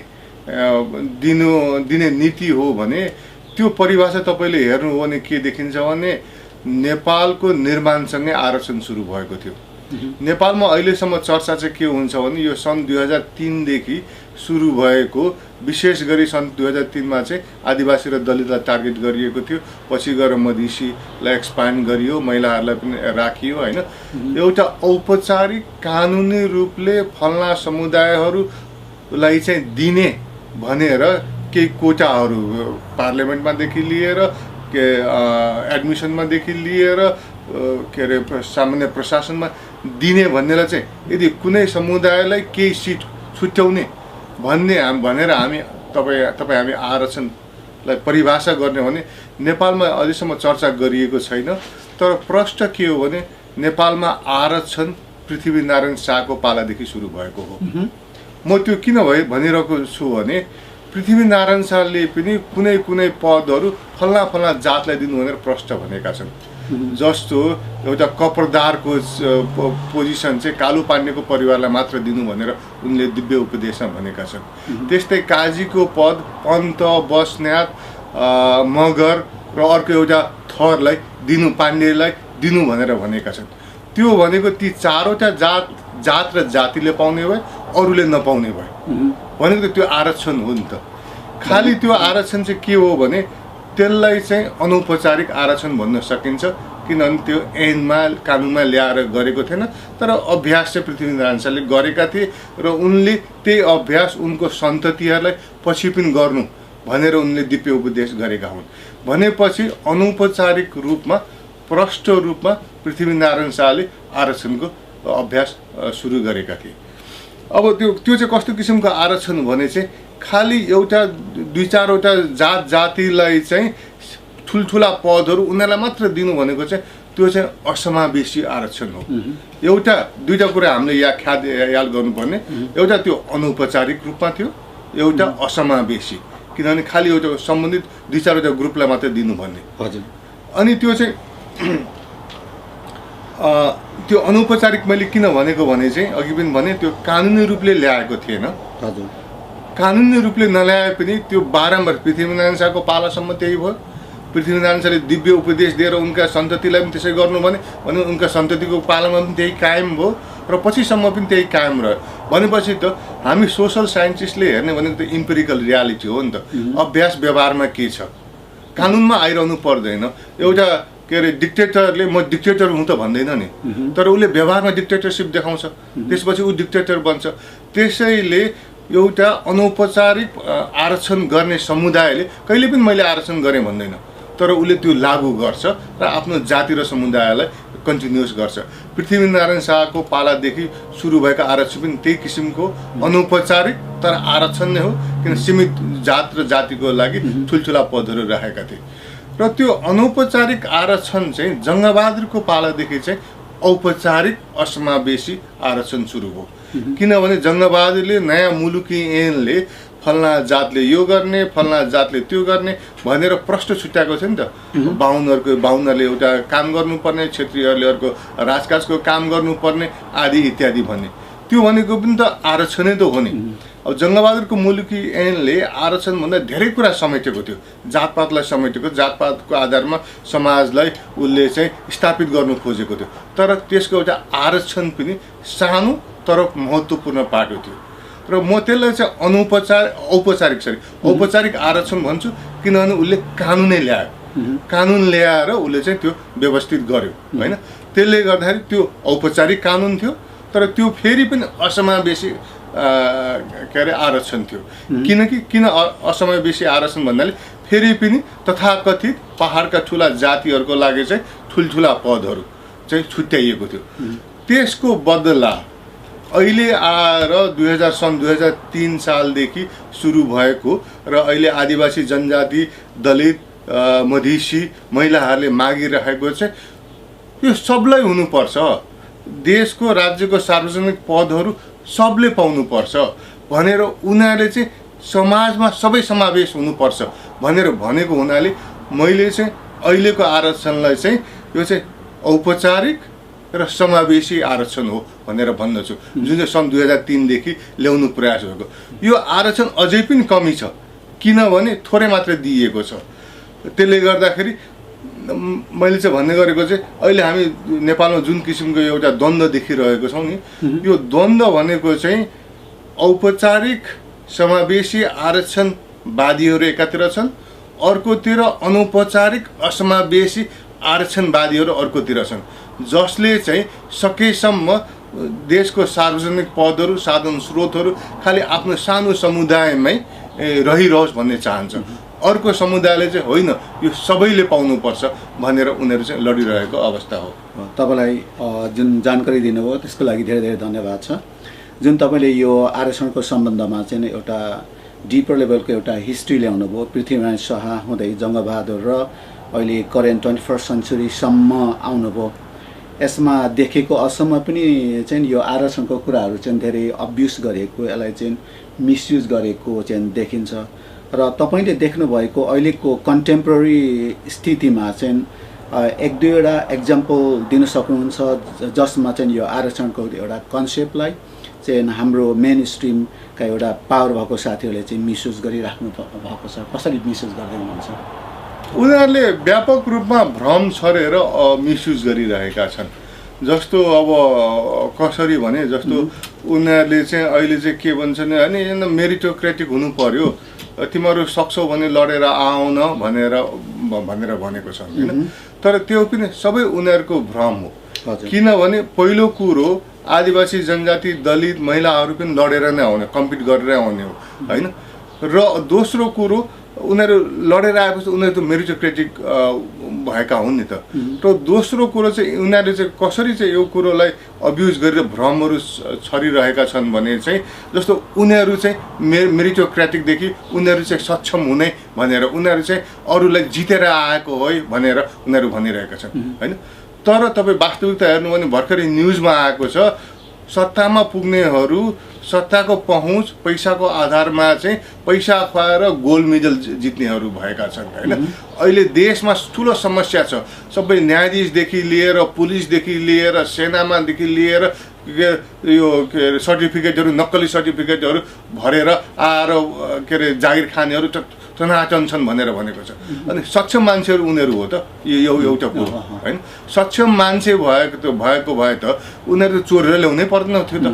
नीति हो भने त्यो परिभाषा तपाईँले हेर्नु हो भने के देखिन्छ भने नेपालको निर्माणसँगै आरक्षण सुरु भएको थियो। नेपालमा अहिलेसम्म चर्चा चाहिँ के हुन्छ भने यो सन् 2003 देखि सुरु भएको, विशेष गरी सन् 2003 मा चाहिँ आदिवासी र दलितलाई टार्गेट गरिएको थियो, पछि गएर मधेसीलाई एक्सपान्ड गरियो, महिलाहरूलाई पनि राखियो हैन। एउटा औपचारिक कानुनी रूपले फल्ना समुदायहरूलाई चाहिँ दिने भनेर केही कोटाहरू पार्लियामेन्टमादेखि लिएर एडमिसनमादेखि लिएर के अरे सामान्य प्रशासनमा दिने भन्नेलाई चाहिँ यदि कुनै समुदायलाई केही सिट छुट्याउने भनेर हामी हामी आरक्षणलाई परिभाषा गर्ने भने नेपालमा अझैसम्म चर्चा गरिएको छैन। तर प्रश्न के हो भने नेपालमा आरक्षण पृथ्वीनारायण शाहको पालादेखि सुरु भएको हो। म त्यो किन भनिरहेको छु भने पृथ्वीनारायण शाहले पनि कुनै पदहरू फल्ना जातलाई दिनु भनेर प्रश्न भनेका छन्। जस्तो एउटा कपरदारको पोजिसन चाहिँ कालु पाण्डेको परिवारलाई मात्र दिनु भनेर उनले दिव्य उपदेशमा भनेका छन्। त्यस्तै काजीको पद पन्त बस्नेत मगर र अर्को एउटा थरलाई दिनु, पाण्डेलाई दिनु भनेर भनेका छन्। त्यो भनेको ती चारवटा जात र जातिले पाउने भए, अरूले नपाउने भए भनेको त्यो आरक्षण हो नि त। खालि त्यो आरक्षण चाहिँ के हो भने त्यसलाई चाहिँ अनौपचारिक आरक्षण भन्न सकिन्छ, किनभने त्यो ऐनमा कानुनमा ल्याएर गरेको थिएन, तर अभ्यास चाहिँ पृथ्वीनारायण शाहले गरेका थिए र उनले त्यही अभ्यास उनको सन्ततिहरूलाई पछि पनि गर्नु भनेर उनले दिव्य उपदेश गरेका हुन्। भनेपछि अनौपचारिक रूपमा प्रष्ट रूपमा पृथ्वीनारायण शाहले आरक्षणको अभ्यास सुरु गरेका थिए। अब त्यो चाहिँ कस्तो किसिमको आरक्षण भने चाहिँ खालि एउटा 2-4वटा जातिलाई चाहिँ ठुल्ठुला पदहरू उनीहरूलाई मात्र दिनु भनेको चाहिँ त्यो चाहिँ असमावेशी आरक्षण हो। दुईटा कुरा हामीले याद गर्नुपर्ने, एउटा त्यो अनौपचारिक रूपमा थियो, एउटा असमावेशी, किनभने खालि एउटा सम्बन्धित 2-4वटा ग्रुपलाई मात्रै दिनु भन्ने। हजुर। अनि त्यो चाहिँ त्यो अनौपचारिक मैले किन भनेको भने चाहिँ अघि पनि भने त्यो कानुनी रूपले ल्याएको थिएन। हजुर। कानुनी रूपले नल्याए पनि त्यो बारम्बार पृथ्वीनारायण शाहको पालासम्म त्यही भयो। पृथ्वीनारायण शाहले दिव्य उपदेश दिएर उनका सन्ततिलाई पनि त्यसै गर्नु भने उनका सन्ततिको पालामा पनि त्यही कायम भयो र पछिसम्म पनि त्यही कायम रह्यो। भनेपछि त हामी सोसल साइन्टिस्टले हेर्ने भनेको त इम्पेरिकल रियालिटी हो नि त। अभ्यास व्यवहारमा के छ, कानुनमा आइरहनु पर्दैन। एउटा के अरे डिक्टेटरले म डिक्टेटर हुँ त भन्दैन नि, तर उसले व्यवहारमा डिक्टेटरसिप देखाउँछ, त्यसपछि ऊ डिक्टेटर बन्छ। त्यसैले एउटा अनौपचारिक आरक्षण गर्ने समुदायले कहिले पनि मैले आरक्षण गरेँ भन्दैन, तर उसले त्यो लागू गर्छ र आफ्नो जाति र समुदायलाई कन्टिन्युस गर्छ। पृथ्वीनारायण शाहको पालादेखि सुरु भएका आरक्षण पनि त्यही किसिमको अनौपचारिक तर आरक्षण नै हो, किन सीमित जात र जातिको लागि ठुल्ठुला पदहरू राखेका थिए। र त्यो अनौपचारिक आरक्षण चाहिँ जङ्गबहादुरको पालादेखि चाहिँ औपचारिक असमावेशी आरक्षण सुरु भयो। किनभने जङ्गबहादुरले नयाँ मुलुकी ऐनले फल्ना जातले यो गर्ने, फल्ना जातले त्यो गर्ने भनेर प्रष्ट छुट्याएको थियो नि त। बाहुनहरूले एउटा काम गर्नुपर्ने, क्षेत्रीहरूले अर्को राजकाजको काम गर्नुपर्ने आदि इत्यादि भन्ने, त्यो भनेको पनि त आरक्षणै त हो नि। अब जङ्गबहादुरको मुलुकी ऐनले आरक्षणभन्दा धेरै कुरा समेटेको थियो, जातपातलाई समेटेको, जातपातको आधारमा समाजलाई उसले चाहिँ स्थापित गर्नु खोजेको थियो। तर त्यसको एउटा आरक्षण पनि सानो तर महत्त्वपूर्ण पाटो थियो। र म त्यसलाई चाहिँ औपचारिक आरक्षण भन्छु, किनभने उसले कानुनै ल्यायो, कानुन ल्याएर उसले चाहिँ त्यो व्यवस्थित गर्यो होइन। त्यसले गर्दाखेरि त्यो औपचारिक कानुन थियो, तर त्यो फेरि पनि असमावेशी के अरे आरक्षण थियो। किन असमावेशी आरक्षण भन्नाले फेरि पनि तथाकथित पहाडका ठुला जातिहरूको लागि चाहिँ ठुल्ठुला पदहरू चाहिँ छुट्याइएको थियो। त्यसको बदला अहिले आएर 2003 सालदेखि सुरु भएको र अहिले आदिवासी जनजाति, दलित, मधेसी महिलाहरूले मागिरहेको चाहिँ यो सबलाई हुनुपर्छ, देशको राज्यको सार्वजनिक पदहरू सबले पाउनुपर्छ भनेर उनीहरूले चाहिँ समाजमा सबै समावेश हुनुपर्छ भनेर भनेको हुनाले मैले चाहिँ अहिलेको आरक्षणलाई चाहिँ यो चाहिँ औपचारिक र समावेशी आरक्षण हो भनेर भन्दछु, जुन चाहिँ सन् 2003 देखि ल्याउनु प्रयास भएको। यो आरक्षण अझै पनि कमी छ, किनभने थोरै मात्र दिइएको छ। त्यसले गर्दाखेरि मैले चाहिँ भन्ने गरेको चाहिँ अहिले हामी नेपालमा जुन किसिमको एउटा द्वन्द्व देखिरहेको छौँ नि, यो द्वन्द्व भनेको चाहिँ औपचारिक समावेशी आरक्षणवादीहरू एकातिर छन्, अर्कोतिर अनौपचारिक असमावेशी आरक्षणवादीहरू अर्कोतिर छन्, जसले चाहिँ सकेसम्म देशको सार्वजनिक पदहरू, साधन स्रोतहरू खालि आफ्नो सानो समुदायमै रहिरहोस् भन्ने चाहन्छ। अर्को समुदायले चाहिँ होइन, यो सबैले पाउनुपर्छ भनेर उनीहरू चाहिँ लडिरहेको अवस्था हो। तपाईँलाई जुन जानकारी दिनुभयो त्यसको लागि धेरै धेरै धन्यवाद छ। जुन तपाईँले यो आरक्षणको सम्बन्धमा चाहिँ एउटा डिपर लेभलको एउटा हिस्ट्री ल्याउनु भयो, पृथ्वीनारायण शाह हुँदै जङ्गबहादुर र अहिले करेन्ट 21st सेन्चुरीसम्म आउनुभयो। यसमा देखेको असम्म पनि चाहिँ यो आरक्षणको कुराहरू चाहिँ धेरै अब्युज गरेको, यसलाई चाहिँ मिसयुज गरेको चाहिँ देखिन्छ। र तपाईँले देख्नुभएको अहिलेको कन्टेम्पोरेरी स्थितिमा चाहिँ एक दुईवटा एक्जाम्पल दिन सक्नुहुन्छ जसमा चाहिँ यो आरक्षणको एउटा कन्सेप्टलाई चाहिँ हाम्रो मेन स्ट्रिमका एउटा पावर भएको साथीहरूले चाहिँ मिसयुज गरिराख्नु भएको छ, कसरी मिसयुज गर्दै हुनुहुन्छ? उनीहरूले व्यापक रूपमा भ्रम छरेर मिसयुज गरिरहेका छन्। जस्तो अब कसरी भने जस्तो उनीहरूले चाहिँ अहिले चाहिँ के भन्छन् अनि मेरिटोक्रेटिक हुनु पर्यो, तिमीहरू सक्छौ भने लडेर आउन भनेर भनेको छ होइन। तर त्यो पनि सबै उनीहरूको भ्रम हो। किनभने पहिलो कुरो आदिवासी जनजाति दलित महिलाहरू पनि लडेर नै आउने, कम्पिट गरेर आउने हो होइन। र दोस्रो कुरो उनीहरू लडेर आएपछि उनीहरू त मेरिटोक्रेटिक भएका हुन् नि त। र दोस्रो कुरो चाहिँ उनीहरूले चाहिँ कसरी चाहिँ यो कुरोलाई अब्युज गरेर भ्रमहरू छरिरहेका छन् भने चाहिँ जस्तो उनीहरू चाहिँ मेरिटोक्रेटिकदेखि उनीहरू चाहिँ सक्षम हुने भनेर उनीहरू चाहिँ अरूलाई जितेर आएको हो भनेर उनीहरू भनिरहेका छन् होइन। तर तपाईँ वास्तविकता हेर्नु भने भर्खरै न्युजमा आएको छ, सत्तामा पुग्नेहरू सत्ताको पहुँच पैसाको आधारमा चाहिँ पैसा खुवाएर गोल्ड मेडल जित्नेहरू भएका छन् होइन। अहिले देशमा ठुलो समस्या छ, सबै न्यायाधीशदेखि लिएर पुलिसदेखि लिएर सेनामादेखि लिएर यो के अरे सर्टिफिकेटहरू नक्कली सर्टिफिकेटहरू भरेर आएर के अरे जागिर खानेहरू टनाटन छन् भनेर भनेको छ। अनि सक्षम मान्छेहरू उनीहरू हो त, यो एउटा कुरो होइन। सक्षम मान्छे भएको भए त उनीहरू चोरेर ल्याउनै पर्दैन थियो त,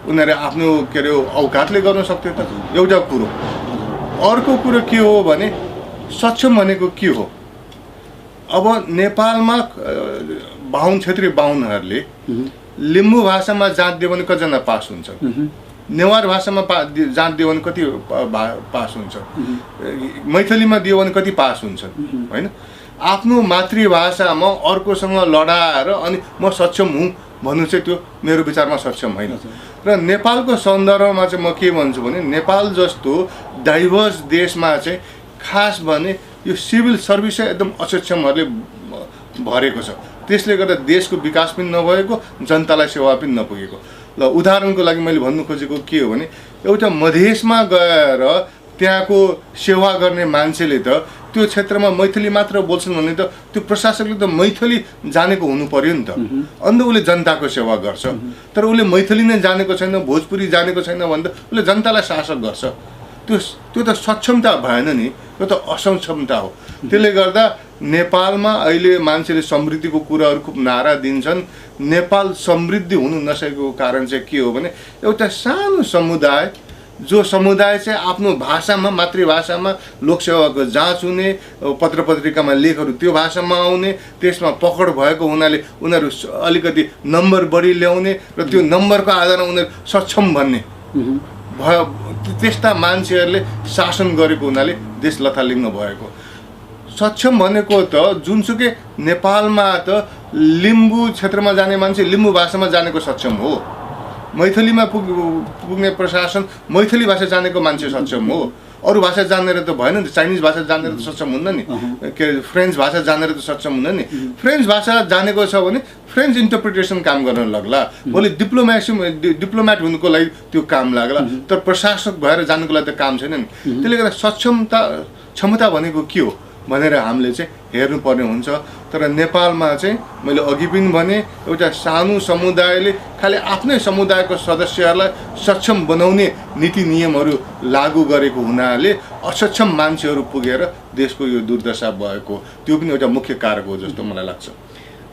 उनीहरू आफ्नो के अरे औकातले गर्न सक्थ्यो त, एउटा कुरो। अर्को कुरो के हो भने सक्षम भनेको के हो? अब नेपालमा बाहुन क्षेत्रीय बाहुनहरूले लिम्बू भाषामा जाँच दियो भने कतिजना पास हुन्छ, नेवार भाषामा जाँच दियो भने कति पास हुन्छ, मैथिलीमा दियो भने कति पास हुन्छ होइन। आफ्नो मातृभाषामा अर्कोसँग लडाएर अनि म सक्षम हुँ भन्नु चाहिँ त्यो मेरो विचारमा सक्षम होइन। र नेपालको सन्दर्भमा चाहिँ म के भन्छु भने नेपाल जस्तो डाइभर्स देशमा चाहिँ खास भने यो सिभिल सर्भिस एकदम असक्षमहरूले भरेको छ। त्यसले गर्दा देशको विकास पनि नभएको, जनतालाई सेवा पनि नपुगेको। ल उदाहरणको लागि मैले भन्नु खोजेको के हो भने एउटा मधेसमा गएर त्यहाँको सेवा गर्ने मान्छेले त त्यो क्षेत्रमा मैथिली मात्र बोल्छन् भने त त्यो प्रशासकले त मैथिली जानेको हुनु पर्यो नि त, अन्त उसले जनताको सेवा गर्छ। तर उसले मैथिली नै जानेको छैन, भोजपुरी जानेको छैन भने त उसले जनतालाई शासक गर्छ। त्यो त सक्षमता भएन नि, त्यो त असक्षमता हो। त्यसले गर्दा नेपालमा अहिले मान्छेले समृद्धिको कुराहरू खुब नारा दिन्छन्। नेपाल समृद्धि हुनु नसकेको कारण चाहिँ के हो भने एउटा सानो समुदाय, जो समुदाय चाहिँ आफ्नो भाषामा मातृभाषामा लोकसेवाको जाँच हुने, पत्र पत्रिकामा लेखहरू त्यो भाषामा आउने, त्यसमा पकड भएको हुनाले उनीहरू अलिकति नम्बर बढी ल्याउने र त्यो नम्बरको आधारमा उनीहरू सक्षम भन्ने भयो। त्यस्ता मान्छेहरूले शासन गरेको हुनाले देश लथालिङ्ग भएको। सक्षम भनेको त जुनसुकै नेपालमा त लिम्बू क्षेत्रमा जाने मान्छे लिम्बू भाषामा जानेको सक्षम हो, मैथिलीमा पुग्ने प्रशासन मैथिली भाषा जानेको मान्छे सक्षम हो। अरू भाषा जानेर त भएन नि, चाइनिज भाषा जानेर त सक्षम हुन्न नि, के अरे फ्रेन्च भाषा जानेर त सक्षम हुन्न नि। फ्रेन्च भाषा जानेको छ भने फ्रेन्च इन्टरप्रिटेसन काम गर्न लाग्ला, भोलि डिप्लोमेट हुनुको लागि त्यो काम लाग्ला। तर प्रशासक भएर जानुको लागि त काम छैन नि। त्यसले गर्दा क्षमता भनेको के हो भनेर हामीले चाहिँ हेर्नुपर्ने हुन्छ। तर नेपालमा चाहिँ मैले अघि पनि भने एउटा सानो समुदायले खालि आफ्नै समुदायको सदस्यहरूलाई सक्षम बनाउने नीति नियमहरू लागू गरेको हुनाले असक्षम मान्छेहरू पुगेर देशको यो दुर्दशा भएको, त्यो पनि एउटा मुख्य कारक हो जस्तो मलाई लाग्छ।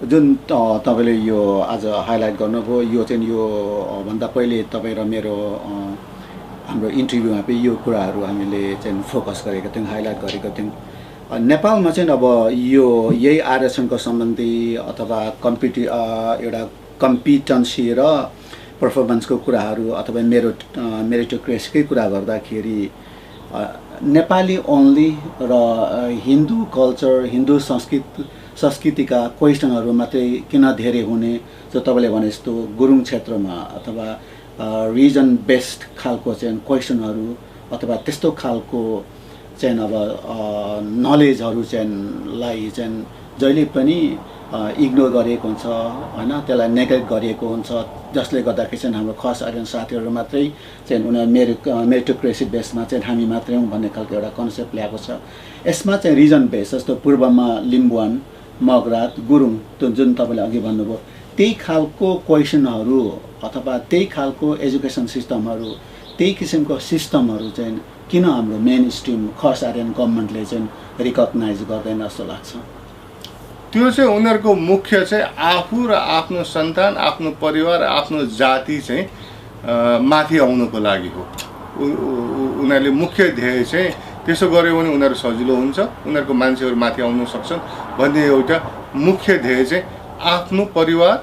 जुन तपाईँले यो आज हाइलाइट गर्नुभयो, यो चाहिँ यो भन्दा पहिले तपाईँ र मेरो हाम्रो इन्टरभ्यूमा पनि यो कुराहरू हामीले चाहिँ फोकस गरेका थियौँ, हाइलाइट गरेका थियौँ। नेपालमा चाहिँ अब यो यही आरक्षणको सम्बन्धी अथवा एउटा कम्पिटेन्सी र पर्फर्मेन्सको कुराहरू अथवा मेरिटोक्रेसीकै कुरा गर्दाखेरि नेपाली ओन्ली र हिन्दू कल्चर, हिन्दू संस्कृतिका क्वेसनहरू मात्रै किन धेरै हुने, जो तपाईँले भने जस्तो गुरुङ क्षेत्रमा अथवा रिजन बेस्ड खालको चाहिँ क्वेसनहरू अथवा त्यस्तो खालको चाहिँ अब नलेजहरू चाहिँलाई चाहिँ जहिले पनि इग्नोर गरिएको हुन्छ होइन, त्यसलाई नेग्लेक्ट गरिएको हुन्छ, जसले गर्दाखेरि चाहिँ हाम्रो खस आर्यन साथीहरू मात्रै चाहिँ उनीहरू मेरिटोक्रेसी बेसमा चाहिँ हामी मात्रै हौँ भन्ने खालको एउटा कन्सेप्ट ल्याएको छ। यसमा चाहिँ रिजन बेस, जस्तो पूर्वमा लिम्बुवान, मगरात गुरुङ जुन तपाईँले अघि भन्नुभयो त्यही खालको क्वेसनहरू अथवा त्यही खालको एजुकेसन सिस्टमहरू त्यही किसिमको सिस्टमहरू चाहिँ किन हाम्रो मेन स्ट्रिम खस आर्यन गभर्मेन्टले चाहिँ रिकग्नाइज गर्दैन जस्तो लाग्छ? त्यो चाहिँ उनीहरूको मुख्य चाहिँ आफू र आफ्नो सन्तान, आफ्नो परिवार, आफ्नो जाति चाहिँ माथि आउनको लागि हो। उनीहरूले मुख्य ध्येय चाहिँ त्यसो गर्यो भने उनीहरू सजिलो हुन्छ, उनीहरूको मान्छेहरू माथि आउन सक्छन् भन्ने एउटा मुख्य ध्येय चाहिँ आफ्नो परिवार,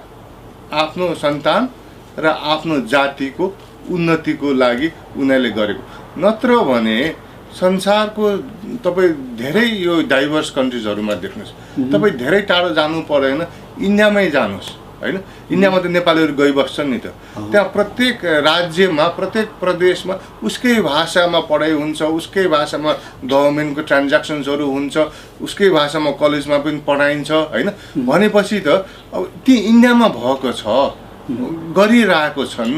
आफ्नो सन्तान र आफ्नो जातिको उन्नतिको लागि उनीहरूले गरेको। नत्र भने संसारको तपाईँ धेरै यो डाइभर्स कन्ट्रिजहरूमा देख्नुहोस्, तपाईँ धेरै टाढो जानु परेन, इन्डियामै जानुहोस् होइन। इन्डियामा त नेपालीहरू गइबस्छन् नि त। त्यहाँ प्रत्येक राज्यमा, प्रत्येक प्रदेशमा उसकै भाषामा पढाइ हुन्छ, उसकै भाषामा गभर्मेन्टको ट्रान्ज्याक्सन्सहरू हुन्छ, उसकै भाषामा कलेजमा पनि पढाइन्छ होइन। भनेपछि त अब ती इन्डियामा भएको छ, गरिरहेको छन्,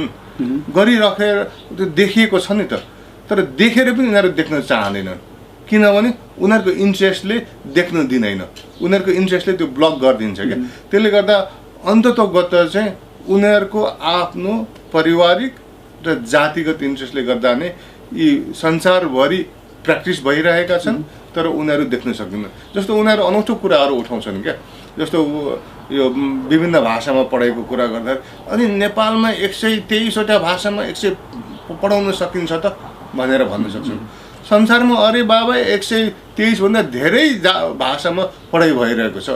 गरिराखेर देखिएको छ नि त। तर देखेर पनि उनीहरू देख्न चाहँदैनन्, किनभने उनीहरूको इन्ट्रेस्टले देख्न दिँदैन, उनीहरूको इन्ट्रेस्टले त्यो ब्लक गरिदिन्छ क्या। त्यसले गर्दा अन्ततोगत चाहिँ उनीहरूको आफ्नो पारिवारिक र जातिगत इन्ट्रेस्टले गर्दा नै यी संसारभरि प्र्याक्टिस भइरहेका छन्, तर उनीहरू देख्न सक्दैनन्। जस्तो उनीहरू अनौठो कुराहरू उठाउँछन् क्या, जस्तो यो विभिन्न भाषामा पढाइको कुरा गर्दा अनि नेपालमा 123वटा भाषामा 100 पढाउन सकिन्छ त भनेर भन्न सक्छन्। संसारमा अरे बाबा 123 भन्दा धेरै भाषामा पढाइ भइरहेको छ।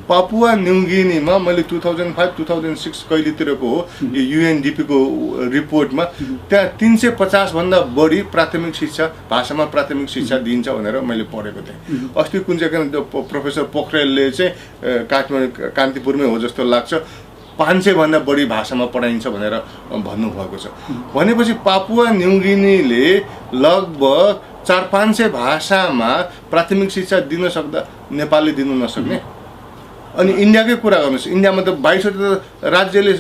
पापुवा न्युगिनीमा मैले 2005-2006 कहिलेतिरको हो यो UNDP को रिपोर्टमा त्यहाँ 350 भन्दा बढी प्राथमिक शिक्षा भाषामा प्राथमिक शिक्षा दिइन्छ भनेर मैले पढेको थिएँ। अस्ति कुन चाहिँ प्रोफेसर पोखरेलले चाहिँ कान्तिपुरमै हो जस्तो लाग्छ 500 भन्दा बढी भाषामा पढाइन्छ भनेर भन्नुभएको छ। भनेपछि पापुवा न्युगिनीले लगभग 400-500 भाषामा प्राथमिक शिक्षा दिन सक्दा नेपालले दिनु नसक्ने। अनि इन्डियाकै कुरा गर्नुहोस्, इन्डियामा त 22वटा राज्यले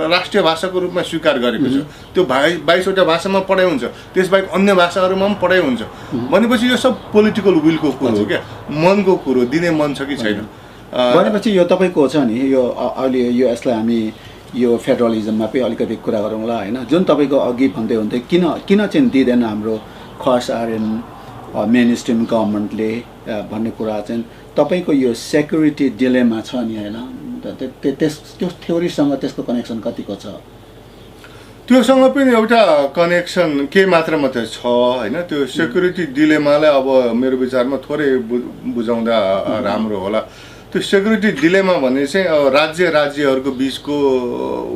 राष्ट्रिय भाषाको रूपमा स्वीकार गरेको छ। त्यो 22वटा भाषामा पढाइ हुन्छ, त्यसबाहेक अन्य भाषाहरूमा पनि पढाइ हुन्छ। भनेपछि यो सब पोलिटिकल विलको कुरो हो क्या, मनको कुरो, दिने मन छ कि छैन। भनेपछि यो तपाईँको छ नि यो अहिले यो यसलाई हामी यो फेडरलिजममा पनि अलिकति कुरा गरौँला होइन। जुन तपाईँको अघि भन्दै हुन्थ्यो किन चाहिँ दिँदैन हाम्रो खस आर्यन मेन स्ट्रिम गभर्मेन्टले भन्ने कुरा चाहिँ तपाईँको यो सेक्युरिटी डिलेमा छ नि होइन। त्यो थ्योरीसँग त्यसको कनेक्सन कतिको छ? त्योसँग पनि एउटा कनेक्सन के मात्रामा त छ होइन। त्यो सेक्युरिटी डिलेमालाई अब मेरो विचारमा थोरै बुझाउँदा राम्रो होला। त्यो सेक्युरिटी डिलेमा भने चाहिँ राज्यहरूको बिचको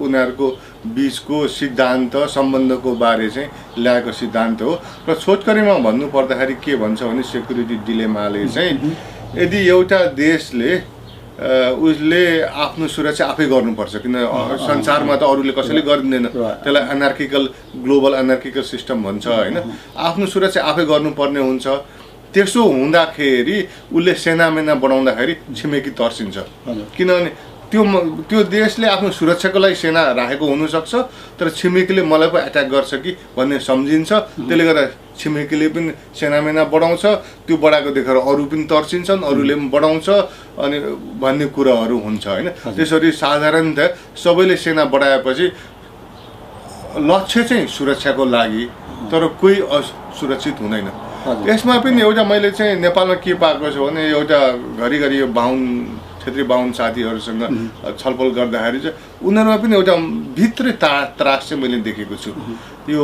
उनीहरूको बिचको सिद्धान्त सम्बन्धको बारे चाहिँ ल्याएको सिद्धान्त हो। र छोटकरीमा भन्नु पर्दाखेरि के भन्छ भने सेक्युरिटी डिलेमाले चाहिँ यदि एउटा देशले उसले आफ्नो सुरक्षा आफै गर्नुपर्छ, किन संसारमा त अरूले कसैले गरिदिँदैन, त्यसलाई एनार्किकल ग्लोबल एनार्किकल सिस्टम भन्छ होइन। आफ्नो सुरक्षा आफै गर्नुपर्ने हुन्छ। त्यसो हुँदाखेरि उसले सेनामेना बनाउँदाखेरि छिमेकी तर्सिन्छ, किनभने त्यो देशले आफ्नो सुरक्षाको लागि सेना राखेको हुनसक्छ, तर छिमेकीले मलाई पो एट्याक गर्छ कि भन्ने सम्झिन्छ। त्यसले गर्दा छिमेकीले पनि सेनामेना बढाउँछ, त्यो बढाएको देखेर अरू पनि तर्सिन्छन्, अरूले पनि बढाउँछ अनि भन्ने कुराहरू हुन्छ होइन। त्यसरी साधारणतः सबैले सेना बढाएपछि लक्ष्य चाहिँ सुरक्षाको लागि, तर कोही असुरक्षित हुँदैन। यसमा पनि एउटा मैले चाहिँ नेपालमा के पाएको छु भने एउटा घरिघरि यो क्षेत्रीय बाहुन साथीहरूसँग छलफल गर्दाखेरि चाहिँ उनीहरूमा पनि एउटा भित्री त्रास चाहिँ मैले देखेको छु। यो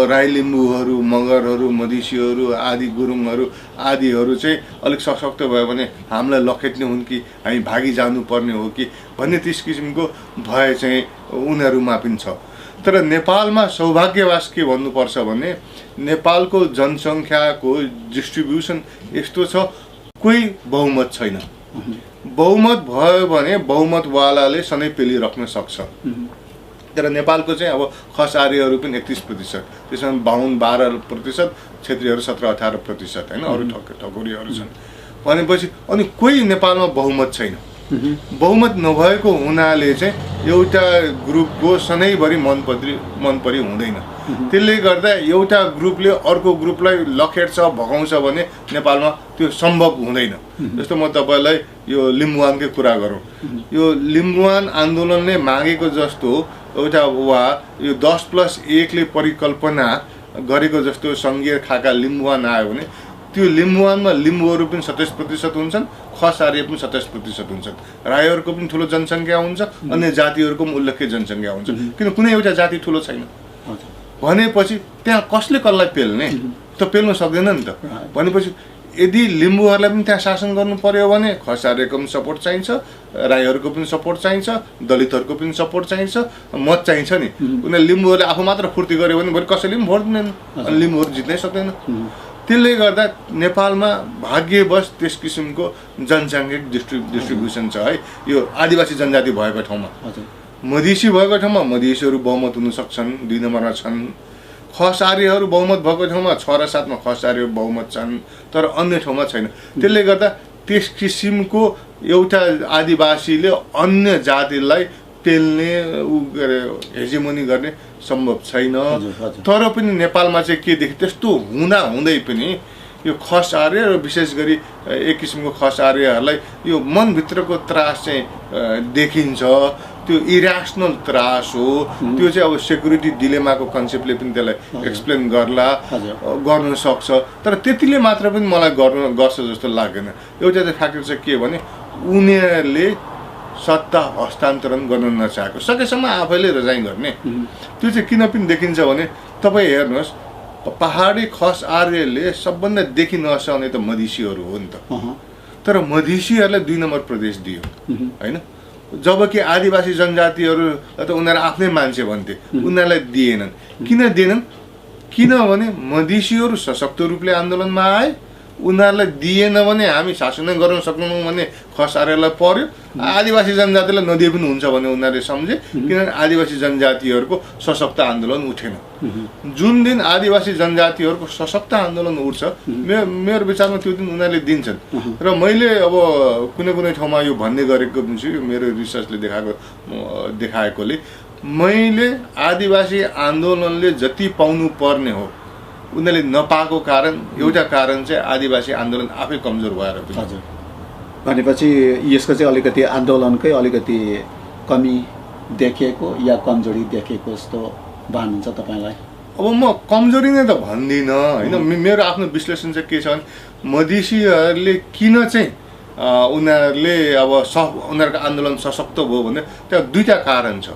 राई लिम्बूहरू, मगरहरू, मधेसीहरू, आदि गुरुङहरू आदिहरू चाहिँ अलिक सशक्त भयो भने हामीलाई लखेट्ने हुन् कि हामी भागी जानुपर्ने हो कि भन्ने त्यस किसिमको भय चाहिँ उनीहरूमा पनि छ। तर नेपालमा सौभाग्यवास के भन्नुपर्छ भने नेपालको जनसङ्ख्याको डिस्ट्रिब्युसन यस्तो छ, कोही बहुमत छैन। बहुमत भयो भने बहुमतवालाले सधैँ पेली राख्न सक्छ। तर नेपालको चाहिँ अब खस आर्यहरू पनि 31%, त्यसमा बाहुन 12%, क्षेत्रीहरू 17-18% होइन, अरू ठकुरीहरू छन्। भनेपछि अनि कोही नेपालमा बहुमत छैन। बहुमत नभएको हुनाले चाहिँ एउटा ग्रुपको सधैँभरि मनपरी हुँदैन। त्यसले गर्दा एउटा ग्रुपले अर्को ग्रुपलाई लखेट्छ भगाउँछ भने नेपालमा त्यो सम्भव हुँदैन। जस्तो म तपाईँलाई यो लिम्बुवानकै कुरा गरौँ, यो लिम्बुवान आन्दोलनले मागेको जस्तो एउटा वा यो 10+1 ले परिकल्पना गरेको जस्तो सङ्घीय खाका लिम्बुवान आयो भने त्यो लिम्बुवानमा लिम्बूहरू पनि 27% हुन्छन्, खस आर्य पनि 27% हुन्छन्, राईहरूको पनि ठुलो जनसङ्ख्या हुन्छ, अन्य जातिहरूको पनि उल्लेख्य जनसङ्ख्या हुन्छ। किन कुनै एउटा जाति ठुलो छैन भनेपछि त्यहाँ कसले कसलाई पेल्ने त पेल्न सक्दैन नि त। भनेपछि यदि लिम्बूहरूलाई पनि त्यहाँ शासन गर्नु पर्यो भने खस आर्यको पनि सपोर्ट चाहिन्छ, राईहरूको पनि सपोर्ट चाहिन्छ, दलितहरूको पनि सपोर्ट चाहिन्छ, मत चाहिन्छ नि। उनीहरूले लिम्बूहरूले आफू मात्र फुर्ती गर्यो भने भोलि कसैले पनि भोट दिँदैन, अनि लिम्बूहरू जित्नै सक्दैन। त्यसले गर्दा नेपालमा भाग्यवश त्यस किसिमको जनसाङ्ख्यिक डिस्ट्रिब्युसन छ है। यो आदिवासी जनजाति भएको ठाउँमा, मधेसी भएको ठाउँमा मधेसीहरू बहुमत हुन सक्छन्, 2 नम्बरमा छन्। खस आर्यहरू बहुमत भएको ठाउँमा 6 र 7 मा खस आर्य बहुमत छन्, तर अन्य ठाउँमा छैन। त्यसले गर्दा त्यस किसिमको एउटा आदिवासीले अन्य जातिलाई पेल्ने हेजेमोनी गर्ने सम्भव छैन। तर पनि नेपालमा चाहिँ के देखि त्यस्तो हुँदै पनि यो खस आर्य र विशेष गरी एक किसिमको खस आर्यहरूलाई यो मनभित्रको त्रास चाहिँ देखिन्छ। त्यो इरेसनल त्रास हो, त्यो चाहिँ अब सेक्युरिटी डिलेमाको कन्सेप्टले पनि त्यसलाई एक्सप्लेन गर्न सक्छ। तर त्यतिले मात्र पनि मलाई गर्छ जस्तो लाग्दैन। एउटा चाहिँ फ्याक्टर चाहिँ के भने उनीहरूले सत्ता हस्तान्तरण गर्न नचाहेको, सकेसम्म आफैले रिजाइन गर्ने। त्यो चाहिँ किन पनि देखिन्छ भने तपाईँ हेर्नुहोस्, पहाडी खस आर्यले सबभन्दा देखि नसक्ने त मधेसीहरू हो नि त। तर मधेसीहरूलाई 2 नम्बर प्रदेश दियो होइन, जबकि आदिवासी जनजातिहरू त उनीहरू आफ्नै मान्छे भन्थे, उनीहरूलाई दिएनन्। किन दिएनन्? किनभने मधेसीहरू सशक्त रूपले आन्दोलनमा आए, उनीहरूलाई दिएन भने हामी शासन गर्न सक्दैनौँ भने खस आर्यलाई पर्यो। आदिवासी जनजातिलाई नदिए पनि हुन्छ भने उनीहरूले सम्झे, किनभने आदिवासी जनजातिहरूको सशक्त आन्दोलन उठेन। जुन दिन आदिवासी जनजातिहरूको सशक्त आन्दोलन उठ्छ, मेरो विचारमा त्यो दिन उनीहरूले दिन्छन्। र मैले अब कुनै ठाउँमा यो भन्ने गरेको पनि छु, मेरो रिसर्चले देखाएकोले मैले आदिवासी आन्दोलनले जति पाउनु पर्ने हो उनीहरूले नपाएको कारण एउटा कारण चाहिँ आदिवासी आन्दोलन आफै कमजोर भएर पनि। हजुर, भनेपछि यसको चाहिँ अलिकति आन्दोलनकै अलिकति कमी देखिएको या कमजोरी देखिएको जस्तो भान हुन्छ तपाईँलाई? अब म कमजोरी नै त भन्दिनँ होइन, मेरो आफ्नो विश्लेषण चाहिँ के छ भने मधेसीहरूले किन चाहिँ उनीहरूले अब उनीहरूको आन्दोलन सशक्त भयो भने त्यहाँ 2टा कारण छ।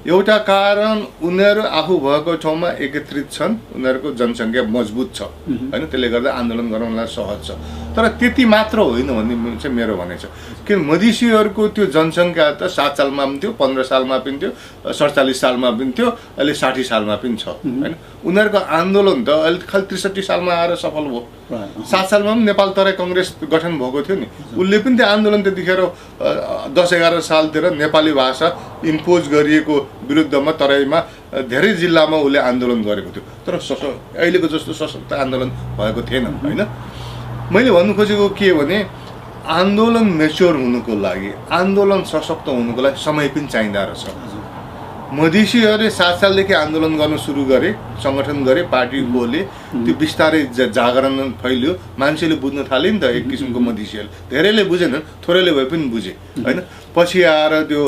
एउटा कारण उनीहरू आफू भएको ठाउँमा एकत्रित छन्, उनीहरूको जनसङ्ख्या मजबुत छ होइन, त्यसले गर्दा आन्दोलन गर्नलाई सहज छ। तर त्यति मात्र होइन भन्ने चाहिँ मेरो भनाइ छ। किन मधेसीहरूको त्यो जनसङ्ख्या त 7 सालमा पनि थियो, 15 सालमा पनि थियो, 47 सालमा पनि थियो, अहिले 60 सालमा पनि छ होइन। उनीहरूको आन्दोलन त अहिले खालि 63 सालमा आएर सफल भयो। 7 सालमा पनि नेपाल तराई कङ्ग्रेस गठन भएको थियो नि, उसले पनि त्यो आन्दोलन त्यतिखेर 10-11 सालतिर नेपाली भाषा इम्पोज गरिएको विरुद्धमा तराईमा धेरै जिल्लामा उसले आन्दोलन गरेको थियो। तर अहिलेको जस्तो सशक्त आन्दोलन भएको थिएन होइन। मैले भन्नु खोजेको के भने आन्दोलन मेच्योर हुनुको लागि, आन्दोलन सशक्त हुनुको लागि समय पनि चाहिँदो रहेछ। मधेसीहरूले 7 सालदेखि आन्दोलन गर्न सुरु गरे, सङ्गठन गरे, पार्टी खोले, त्यो बिस्तारै जागरण फैलियो, मान्छेले बुझ्न थाले नि त। एक किसिमको मधेसीहरूले, धेरैले बुझेनन्, थोरैले भए पनि बुझे होइन। पछि आएर त्यो